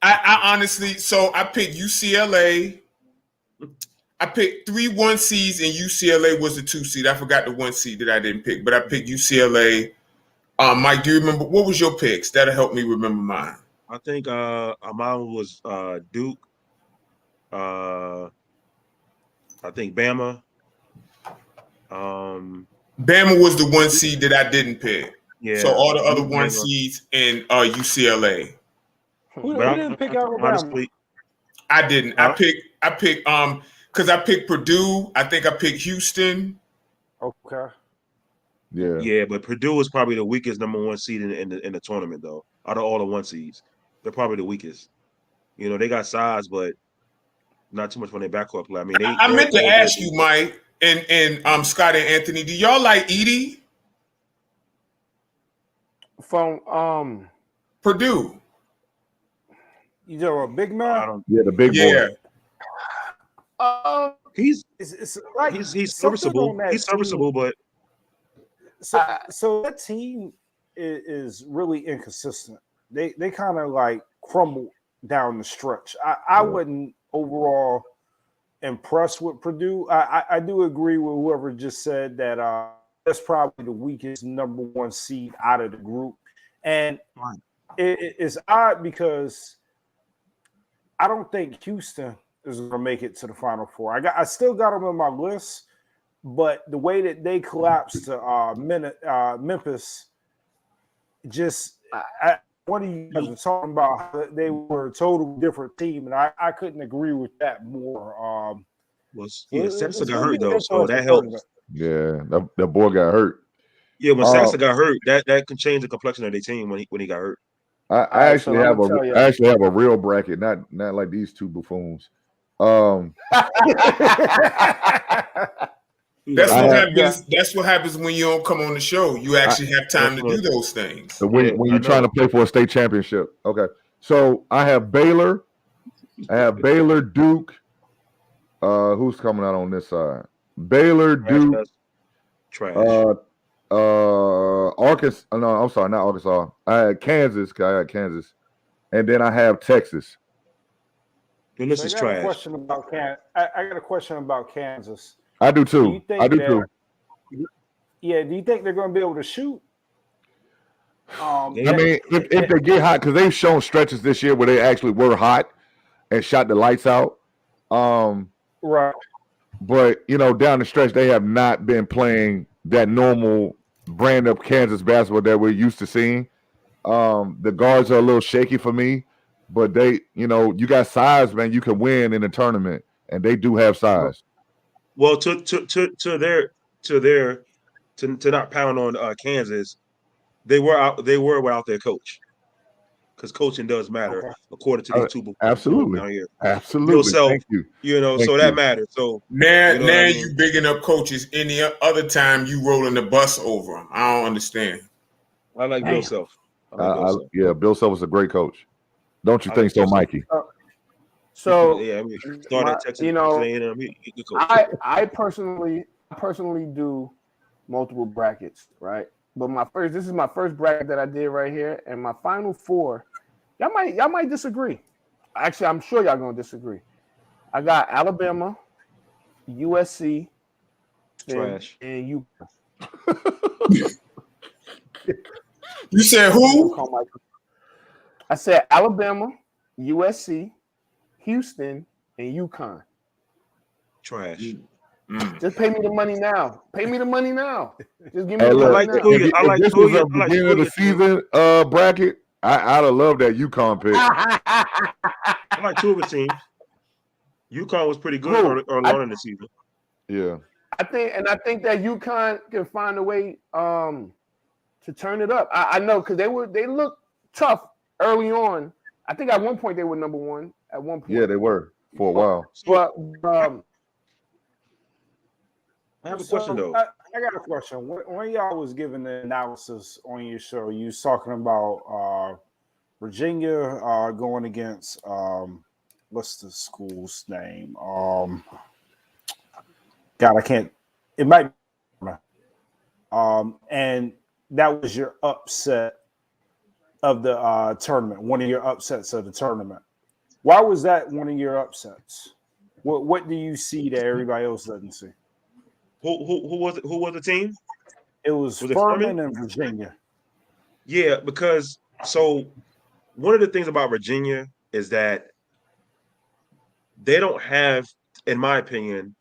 I honestly, so I picked UCLA. I picked 3 1 seeds and UCLA was the 2 seed. I forgot the 1 seed that I didn't pick, but I picked UCLA. Mike, do you remember what was your picks? That'll help me remember mine. I think mine was Duke. I think Bama. Bama was the 1 seed that I didn't pick. Yeah. So all the other 1 seeds in UCLA. Who didn't pick Alabama? Honestly, I didn't. I picked because I picked Purdue. I think I picked Houston. Okay. Yeah. Yeah, but Purdue is probably the weakest number 1 seed in the tournament, though. Out of all the 1 seeds, they're probably the weakest. They got size, but not too much on their backcourt play. I mean, I meant to ask you, Mike, and Scott and Anthony, do y'all like Edie From Purdue? You know a big man? Yeah, the big boy. He's like he's something serviceable. on that He's serviceable, team. but So that team is really inconsistent. They kind of like crumble down the stretch. I wasn't overall impressed with Purdue. I do agree with whoever just said that that's probably the weakest number 1 seed out of the group. And it's odd because I don't think Houston is going to make it to the Final Four. I still got them on my list, but the way that they collapsed to Memphis, just one of you guys were talking about how they were a total different team, and I couldn't agree with that more. Saxon got hurt though, so that helps. Yeah, that boy got hurt. Yeah, when Saxon got hurt, that can change the complexion of their team when he got hurt. I actually have a real bracket, not like these 2 buffoons. That's what happens when you don't come on the show. You actually have time to do those things. So when you're trying to play for a state championship. Okay. So I have Baylor, Duke. Who's coming out on this side? Baylor, Duke, Trash. Arkansas. No, I'm sorry, not Arkansas. I had Kansas. I had Kansas, and then I have Texas. And this is I got trash. a question about I got a question about Kansas. I do too. Do you think I do too. Yeah. Do you think they're going to be able to shoot? I mean, if they get hot, because they've shown stretches this year where they actually were hot and shot the lights out. Right. But, you know, down the stretch, they have not been playing that normal brand of Kansas basketball that we're used to seeing. The guards are a little shaky for me, but they, you know, you got size, man. You can win in a tournament, and they do have size. Well, to not pound on Kansas, they were without their coach, because coaching does matter according to these two absolutely down here. Absolutely. Yourself, Thank you. So that matters. So now you know what I mean? you bigging up coaches. Any other time you rolling the bus over them. I don't understand. I like Bill Self. Yeah, Bill Self was a great coach. Don't you think so, Mikey? So yeah, I mean, started at Texas, you know, he's a coach. I personally do multiple brackets, right? But this is my first bracket that I did right here, and my final four, y'all might disagree. Actually, I'm sure y'all gonna disagree. I got Alabama, USC, trash, and UConn. You said who? I said Alabama, USC, Houston, and UConn. Trash. Just pay me the money now. Pay me the money now. Just give me Hey, the look, money now. if this was a beginning of the season bracket, I'd have loved that UConn pick. I like two of the teams. UConn was pretty good early on in the season. Yeah. I think that UConn can find a way to turn it up. I know, because they looked tough early on. I think at one point they were number one. At one point. Yeah, they were for a while. But I have a question though. I got a question. When y'all was giving the analysis on your show, you was talking about Virginia going against what's the school's name? God, I can't. It might. And that was your upset of the tournament. One of your upsets of the tournament. Why was that one of your upsets? What do you see that everybody else doesn't see? Who was it? Who was the team? It was Furman and Virginia. Yeah, because one of the things about Virginia is that they don't have, in my opinion,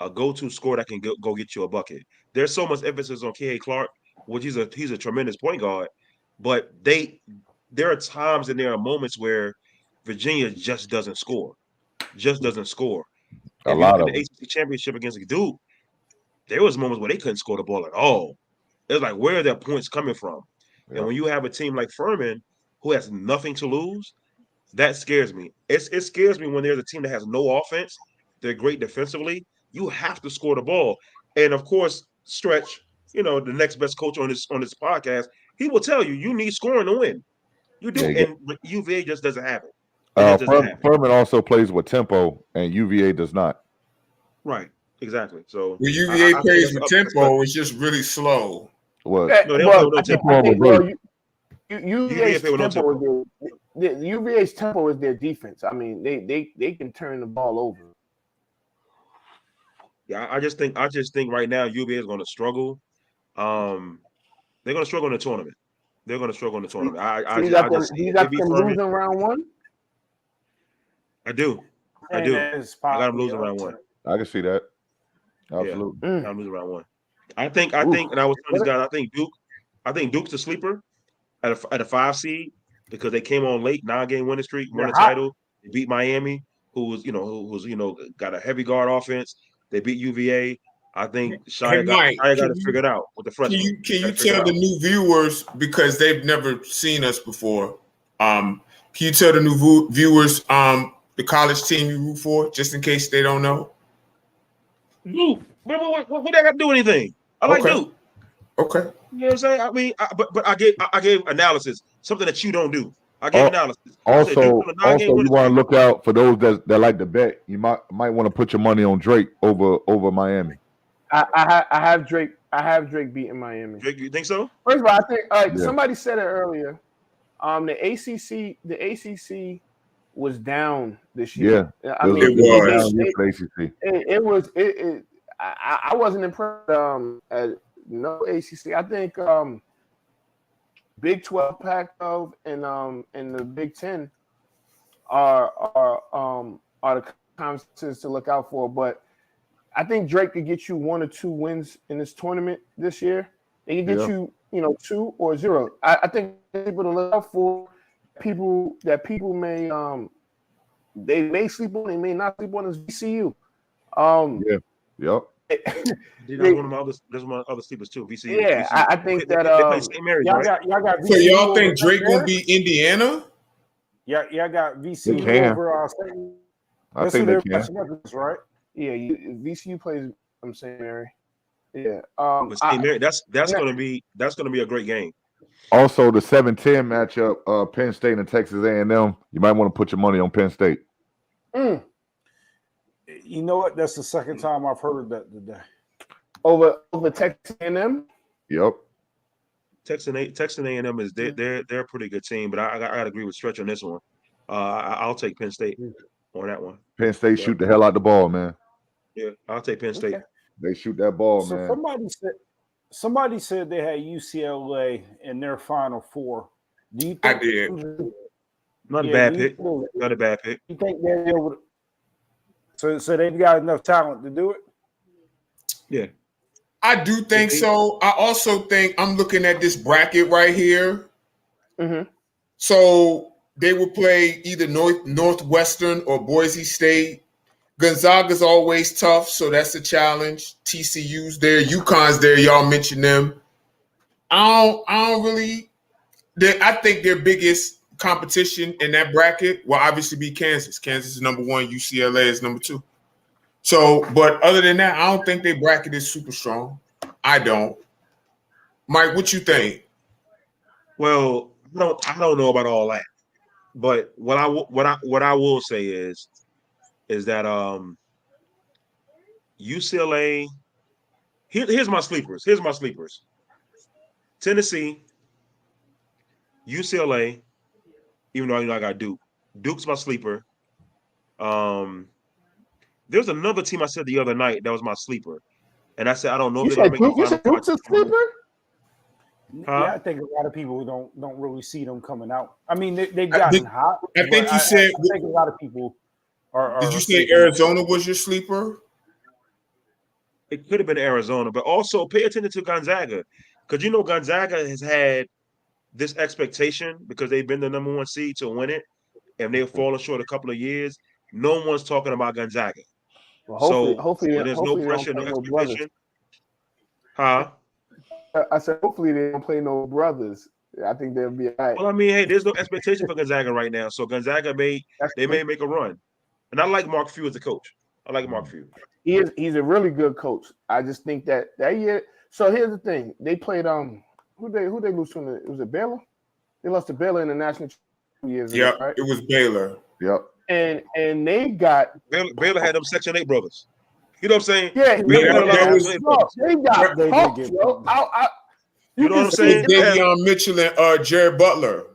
a go-to scorer that can go get you a bucket. There's so much emphasis on K.A. Clark, which he's a tremendous point guard, but there are times and there are moments where Virginia just doesn't score. A lot of the ACC championship against Duke, there was moments where they couldn't score the ball at all. It was like, where are their points coming from? Yeah. And when you have a team like Furman who has nothing to lose, that scares me. It scares me when there's a team that has no offense. They're great defensively. You have to score the ball. And of course, Stretch, the next best coach on this podcast, he will tell you need scoring to win. You do, and UVA just doesn't have it. Furman also plays with tempo, and UVA does not. Right, exactly. So when UVA plays with tempo, it's just really slow. What? No, they don't play tempo. UVA's tempo is their defense. I mean, they can turn the ball over. Yeah, I just think right now UVA is going to struggle. They're going to struggle in the tournament. You got them losing round one? I do. I got them losing round one. I can see that. Absolutely. Yeah, I'm losing round one. I think, and I was telling these guys, I think Duke's a sleeper at a 5 seed because they came on late, 9-game winning streak, won the title. They beat Miami, who's got a heavy guard offense. They beat UVA. I think Shia got to figure it out with the freshmen. Can you tell the new viewers, because they've never seen us before, can you tell the new viewers the college team you root for, just in case they don't know? Duke. What they got to do anything? I like Duke. Okay. You know what I'm saying? I mean, but I gave analysis, something that you don't do. I gave analysis. Also, you want to look out for those that like to bet. You might want to put your money on Drake over Miami. I have Drake. I have Drake beating Miami. Drake, you think so? First of all, I think Yeah. somebody said it earlier. The ACC was down this year. I mean, it was. I wasn't impressed. At no ACC. I think Big 12, Pac-12, and the Big 10 are the conferences to look out for. But I think Drake could get you 1 or 2 wins in this tournament this year. They can get you, 2 or 0. I think people to look out for people may they may sleep on, they may not sleep on is VCU. Yep. That's one of my other sleepers too. VCU. Yeah, VCU. I think they that play St. Mary's, y'all right? got So VCU y'all think over Drake there? will beat Indiana? Y'all got VCU can. over I think they can. right? Yeah, VCU plays St. Mary. Yeah. But St. Mary, that's gonna be a great game. Also, the 7-10 matchup, Penn State and Texas A&M. You might want to put your money on Penn State. You know what? That's the second time I've heard that today. Over Texas A&M. Yep. Texas A&M is they're a pretty good team, but I gotta agree with Stretch on this one. I'll take Penn State on that one. Penn State shoot the hell out the ball, man. Yeah, I'll take Penn State. Okay. They shoot that ball, So man. somebody said they had UCLA in their Final Four. Do you think I did. Not a bad pick. Not a bad pick. You think they're able to? So they've got enough talent to do it? Yeah. I do think so. I also think I'm looking at this bracket right here. Mm-hmm. So they will play either Northwestern or Boise State. Gonzaga's always tough, so that's a challenge. TCU's there, UConn's there. Y'all mentioned them. I don't really. I think their biggest competition in that bracket will obviously be Kansas. Kansas is number 1. UCLA is number 2. So, but other than that, I don't think their bracket is super strong. I don't. Mike, what you think? Well, I don't know about all that, but what I will say is that UCLA. Here's my sleepers. Tennessee, UCLA. Even though I got Duke. Duke's my sleeper. There's another team I said the other night that was my sleeper, and I said I don't know if they're gonna make the final. Duke's a sleeper? Yeah, I think a lot of people don't really see them coming out. I mean, they've gotten hot. I think you said. I think a lot of people are. Did you say Arizona was your sleeper? It could have been Arizona, but also pay attention to Gonzaga, because Gonzaga has had this expectation because they've been the number 1 seed to win it, and they've fallen short a couple of years. No one's talking about Gonzaga. Well, hopefully there's no pressure, no expectation. Huh? I said, hopefully they don't play no brothers. I think they'll be all right. Well, I mean, hey, there's no expectation for Gonzaga right now, so Gonzaga may make a run. And I like Mark Few as a coach. I like Mark Few. He's a really good coach. I just think that year. So here's the thing: they played who they lose to? Was it Baylor? They lost to Baylor in the national 2 years ago. Yep, right? It was Baylor. Yep. And they got Baylor had them Section 8 brothers. You know what I'm saying? Yeah, they got punked, yo. You know what I'm saying? Davion Mitchell and Jared Butler.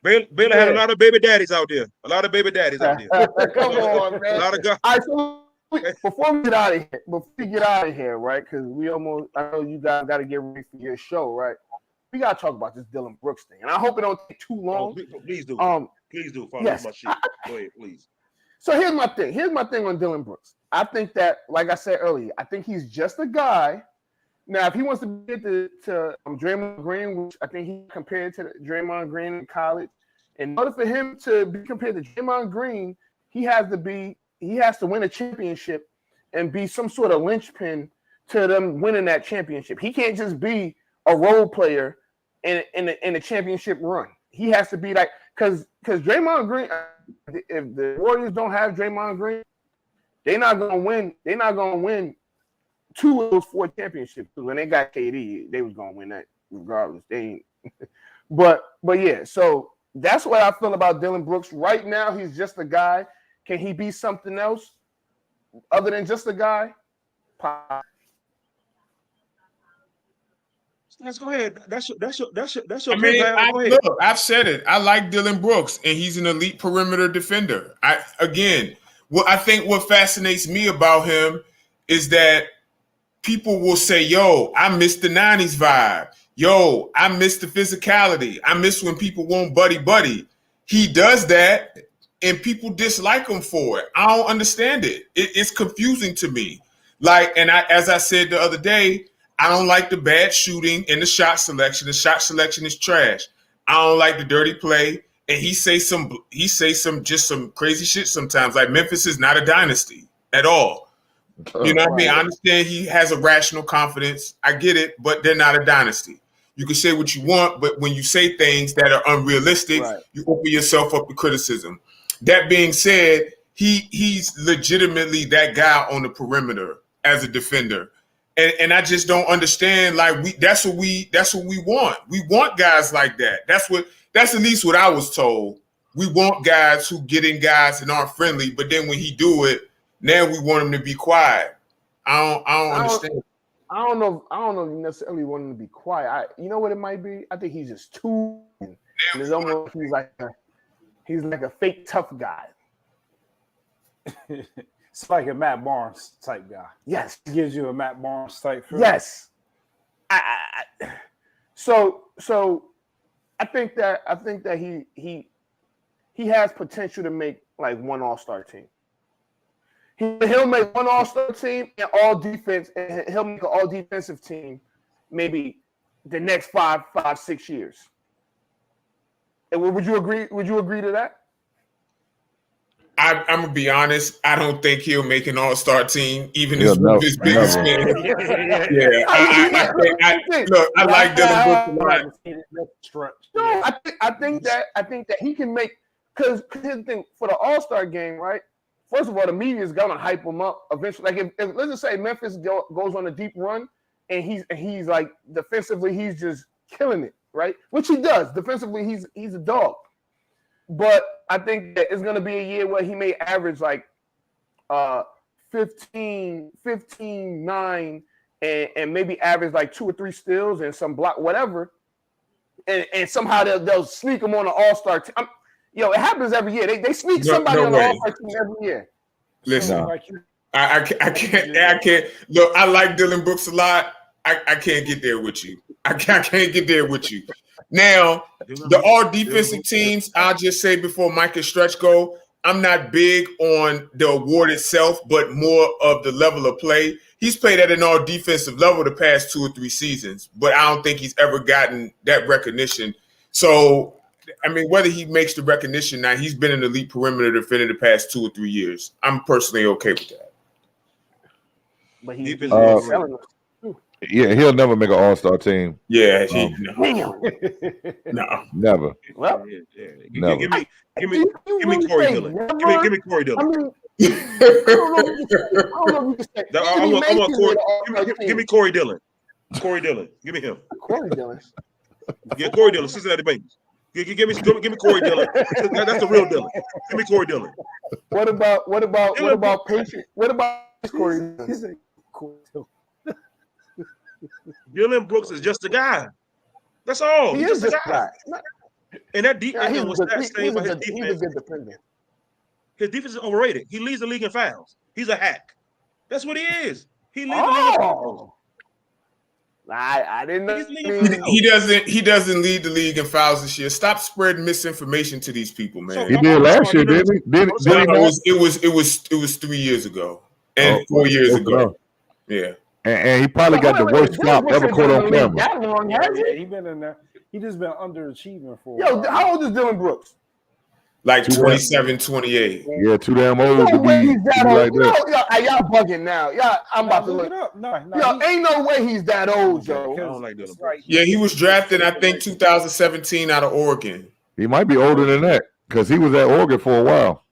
Baylor had a lot of baby daddies out there. Come on, man. A lot of guys. All right, so before we get out of here, right? Because I know you guys got to get ready for your show, right? We got to talk about this Dillon Brooks thing, and I hope it don't take too long. Please do. Please do. Follow yes. my shit. Go ahead, please. So here's my thing. Here's my thing on Dillon Brooks. I think that, like I said earlier, I think he's just a guy. Now, if he wants to get to Draymond Green, which I think he compared to Draymond Green in college, in order for him to be compared to Draymond Green, he has to win a championship and be some sort of linchpin to them winning that championship. He can't just be a role player in a championship run. He has to be like, because Draymond Green, if the Warriors don't have Draymond Green, they're not gonna win. They're not gonna win 2 of those 4 championships. When they got KD, they was gonna win that regardless. They ain't. but yeah, so that's what I feel about Dillon Brooks. Right now, he's just a guy. Can he be something else other than just a guy? Let's go ahead. That's your I mean, pal. Go ahead. look, I've said it. I like Dylan Brooks, and he's an elite perimeter defender. I think what fascinates me about him is that people will say, "Yo, I miss the '90s vibe. Yo, I miss the physicality. I miss when people want buddy." He does that, and people dislike him for it. I don't understand it. It's confusing to me. As I said the other day, I don't like the bad shooting and the shot selection. The shot selection is trash. I don't like the dirty play. And he say some crazy shit sometimes. Like Memphis is not a dynasty at all. You know what I mean? I understand he has a rational confidence. I get it, but they're not a dynasty. You can say what you want, but when you say things that are unrealistic, you open yourself up to criticism. That being said, he's legitimately that guy on the perimeter as a defender. And I just don't understand. That's what we want. We want guys like that. That's at least what I was told. We want guys who get in guys and aren't friendly, but then when he do it, now we want him to be quiet. I don't understand. I don't know if you necessarily want him to be quiet. You know what it might be? I think he's just too. And it's almost he's like a fake tough guy. It's like a Matt Barnes type guy. Yes, he gives you a Matt Barnes type feel. Yes. So I think that he has potential to make like one all-star team. He'll make one all-star team and all defense, and he'll make an all-defensive team maybe the next 5-6 years. And would you agree? Would you agree to that? I'm gonna be honest. I don't think he'll make an all-star team, even as one of his biggest fans. Yeah, I like Dylan Brooks a lot. No, I think that he can make, because here's the thing for the All-Star game, right? First of all, the media is gonna hype him up eventually. Like if let's just say Memphis goes on a deep run and he's like defensively he's just killing it, right? Which he does defensively. He's a dog. But I think that it's going to be a year where he may average like 15, 9, and maybe average like 2 or 3 steals and some block, whatever. And somehow they'll sneak him on an all-star team. It happens every year. They sneak somebody on the all-star team every year. Listen, I can't. Look, I like Dylan Brooks a lot. I can't get there with you. I can't get there with you. Now, the all defensive teams, I'll just say before Mike and Stretch go, I'm not big on the award itself, but more of the level of play. He's played at an all defensive level the past 2 or 3 seasons, but I don't think he's ever gotten that recognition. So, I mean, whether he makes the recognition now, he's been an elite perimeter defender the past 2 or 3 years. I'm personally okay with that. But he's yeah, he'll never make an all-star team. Yeah, no, never. Well, never. Give me Corey Dillon. Give me Corey Dillon. Give me Corey Dillon. Corey Dillon. Give me him. Corey Dillon. Yeah, Corey Dillon. Cincinnati Bengals. Give me Corey Dillon. That's the real Dillon. Give me Corey Dillon. What about Patriot? What about Corey Dillon? Dylan Brooks is just a guy. That's all. He is just a guy. And that defense He's a good defender. His defense is overrated. He leads the league in fouls. He's a hack. That's what he is. He leads the league in fouls. I didn't know. He doesn't lead the league in fouls this year. Stop spreading misinformation to these people, man. He did last year, didn't he? It was 3 years ago and 4 years ago. Yeah. And he probably got the worst flop ever caught on camera. That long, has he? He been in there. He just been underachieving for. Yo, how old is Dylan Brooks? Like 27, 28. Yeah, too damn old to be that like old. that. Y'all bugging now. I'm about to look it up. No, ain't no way he's that old, Joe. I don't like Dylan Brooks. Yeah, he was drafted, I think, 2017 out of Oregon. He might be older than that because he was at Oregon for a while.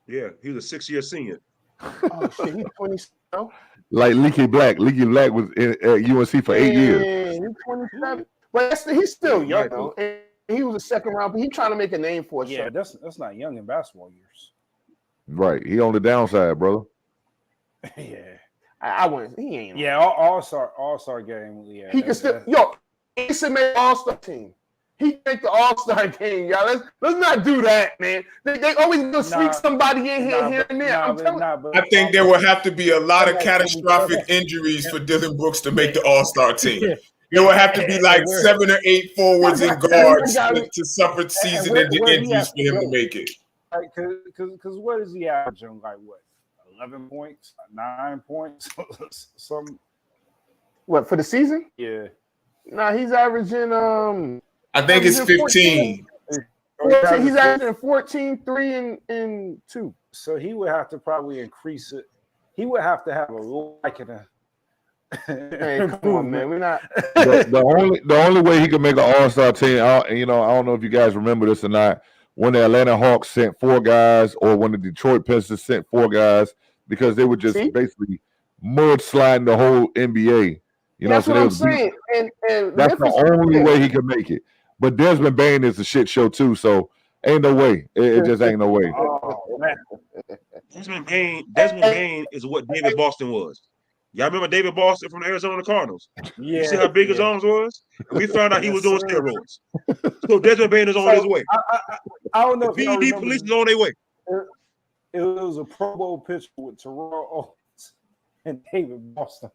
Yeah, he was a 6-year senior. Oh shit, he's 27. Like Leaky Black. Leaky Black was at UNC for 8 years. He's 27. But he's still young, though. And he was a second round, but he's trying to make a name for himself. Yeah, that's not young in basketball years. Right. He on the downside, brother. Yeah. I wouldn't. He ain't. Yeah, all-star game. Yeah. He can still. Yo, Asa made All-Star team. He make the All-Star game, y'all. Let's not do that, man. They always gonna sneak somebody in here and there. I think there will have to be a lot of catastrophic injuries for Dylan Brooks to make the All-Star team. There will have to be like 7 or 8 forwards and guards to suffer season-ending injuries for him to make it. Because what is he averaging? Like what? 11 points, 9 points, some. What for the season? Yeah. Nah, he's averaging. I think it's 15. 14. He's averaging 14, 3, and 2. So he would have to probably increase it. He would have to have a like in a. Hey, come on, man. We're not. The only way he could make an All-Star team, I don't know if you guys remember this or not. When the Atlanta Hawks sent 4 guys, or when the Detroit Pistons sent 4 guys, because they were just basically mudsliding the whole NBA. That's what I'm saying. And that's the only way he could make it. But Desmond Bane is a shit show too, so ain't no way. It just ain't no way. Desmond Bane is what David Boston was. Y'all remember David Boston from the Arizona Cardinals? Yeah. You see how big his arms was? And we found out he was doing steroids. So Desmond Bane is on his way. I don't know. The PED police is on their way. It was a Pro Bowl picture with Terrell Owens and David Boston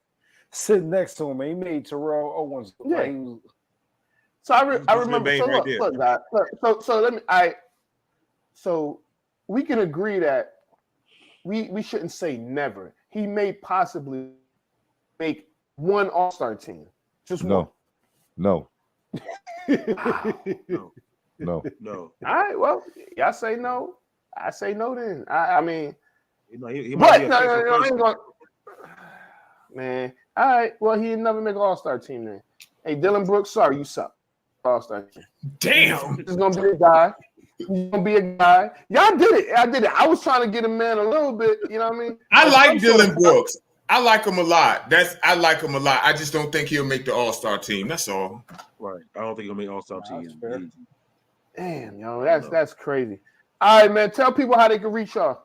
sitting next to him. And he made Terrell Owens. Yeah. So I remember. So look, guys. So we can agree that we shouldn't say never. He may possibly make one All-Star team. Just one. No. No. All right. Well, y'all say no. I say no. Then I mean, he might be I ain't gonna. Man. All right. Well, he'd never make an All-Star team then. Hey, Dylan Brooks, sorry, you suck. All-Star team. Damn. He's gonna be a guy. He's gonna be a guy. Y'all did it. I did it. I was trying to get a man a little bit. You know what I mean? I like Dylan Brooks. I like him a lot. I like him a lot. I just don't think he'll make the All-Star team. That's all. Right. I don't think he'll make All-Star team. Damn, yo, that's crazy. All right, man. Tell people how they can reach y'all.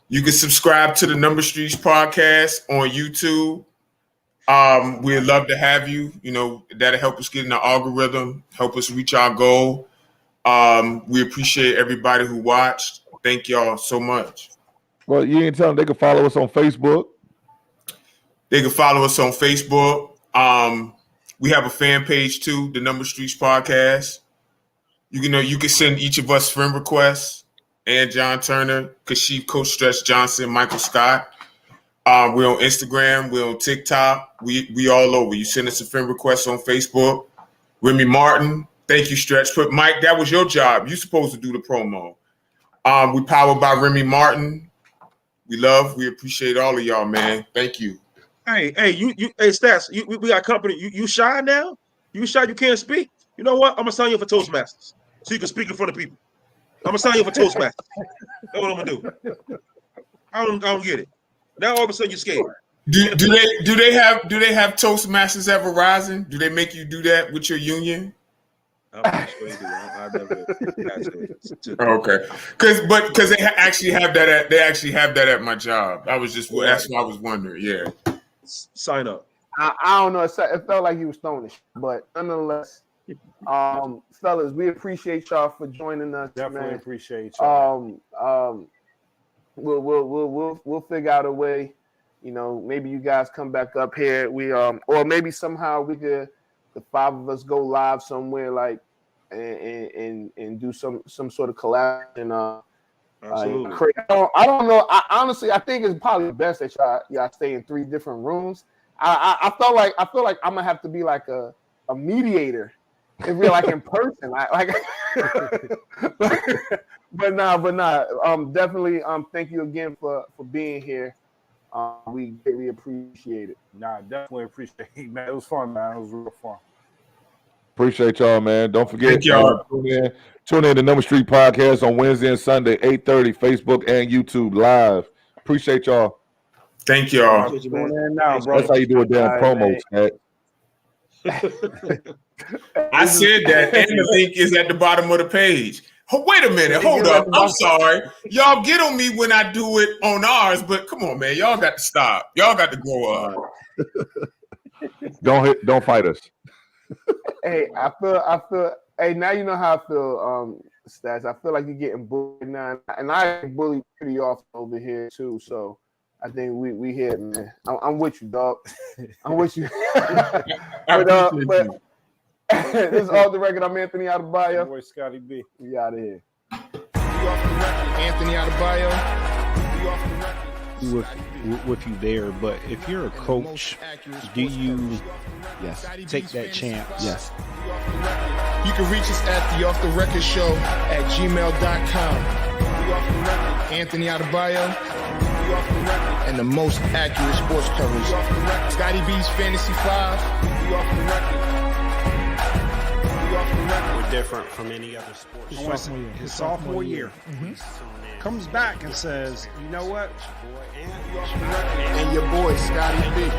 You can subscribe to the Number Streets podcast on YouTube. We'd love to have you. That'll help us get in the algorithm, help us reach our goal. We appreciate everybody who watched. Thank y'all so much. Well, you ain't tell them they can follow us on Facebook. They can follow us on Facebook. We have a fan page too, the Number Streets podcast. You can send each of us friend requests. And John Turner, Kashif, Coach Stretch Johnson, Michael Scott. We're on Instagram. We're on TikTok. We all over. You send us a friend request on Facebook. Remy Martin. Thank you, Stretch. But Mike, that was your job. You're supposed to do the promo. We powered by Remy Martin. We appreciate all of y'all, man. Thank you. Hey, Stats, we got company. You shy now? You shy? You can't speak? You know what? I'm gonna sign you for Toastmasters so you can speak in front of people. I'm gonna sign you for Toastmasters. That's what I'm gonna do. I don't get it. Now all of a sudden you're scared. Do they have Toastmasters at Verizon? Do they make you do that with your union? I'm sure they do. I've never. Okay, because they actually have that at my job. That's what I was wondering. Yeah, sign up. I don't know. It felt like he was throwing it, but nonetheless, fellas, we appreciate y'all for joining us. Definitely man. Appreciate y'all. We'll figure out a way. Maybe you guys come back up here. Or maybe somehow we could, the 5 of us, go live somewhere like and do some sort of collab. Absolutely. I don't know. Honestly, I think it's probably best that y'all stay in 3 different rooms. I feel like I'm gonna have to be like a mediator if we're like in person. But nah. Definitely. Thank you again for being here. We greatly appreciate it. Nah, definitely appreciate it, man. It was fun, man. It was real fun. Appreciate y'all, man. Don't forget, thank y'all. Tune in to Number Street Podcast on Wednesday and Sunday, 8:30, Facebook and YouTube live. Appreciate y'all. Thank y'all. That's how you do a damn promo, Scott. I said that, and the link is at the bottom of the page. Wait a minute, hold up. I'm sorry. Y'all get on me when I do it on ours, but come on, man. Y'all got to stop. Y'all got to grow up. Don't fight us. Hey, I feel. Hey, now you know how I feel. Stats. I feel like you're getting bullied now, and I get bullied pretty often over here too. So I think we hit, man. I'm with you, dog. I'm with you. But this is Off the Record. I'm Anthony Adebayo. Boy, Scotty B. We out of here. Anthony Adebayo. With you there, but if you're a coach, do you take that chance? Yes. You can reach us at the Off the Record Show at gmail.com. Anthony Adebayo and the most accurate sports coverage. Scotty B's Fantasy 5. We're different from any other sports. His sophomore year. Comes back and says, you know what? And your boy, Scotty B.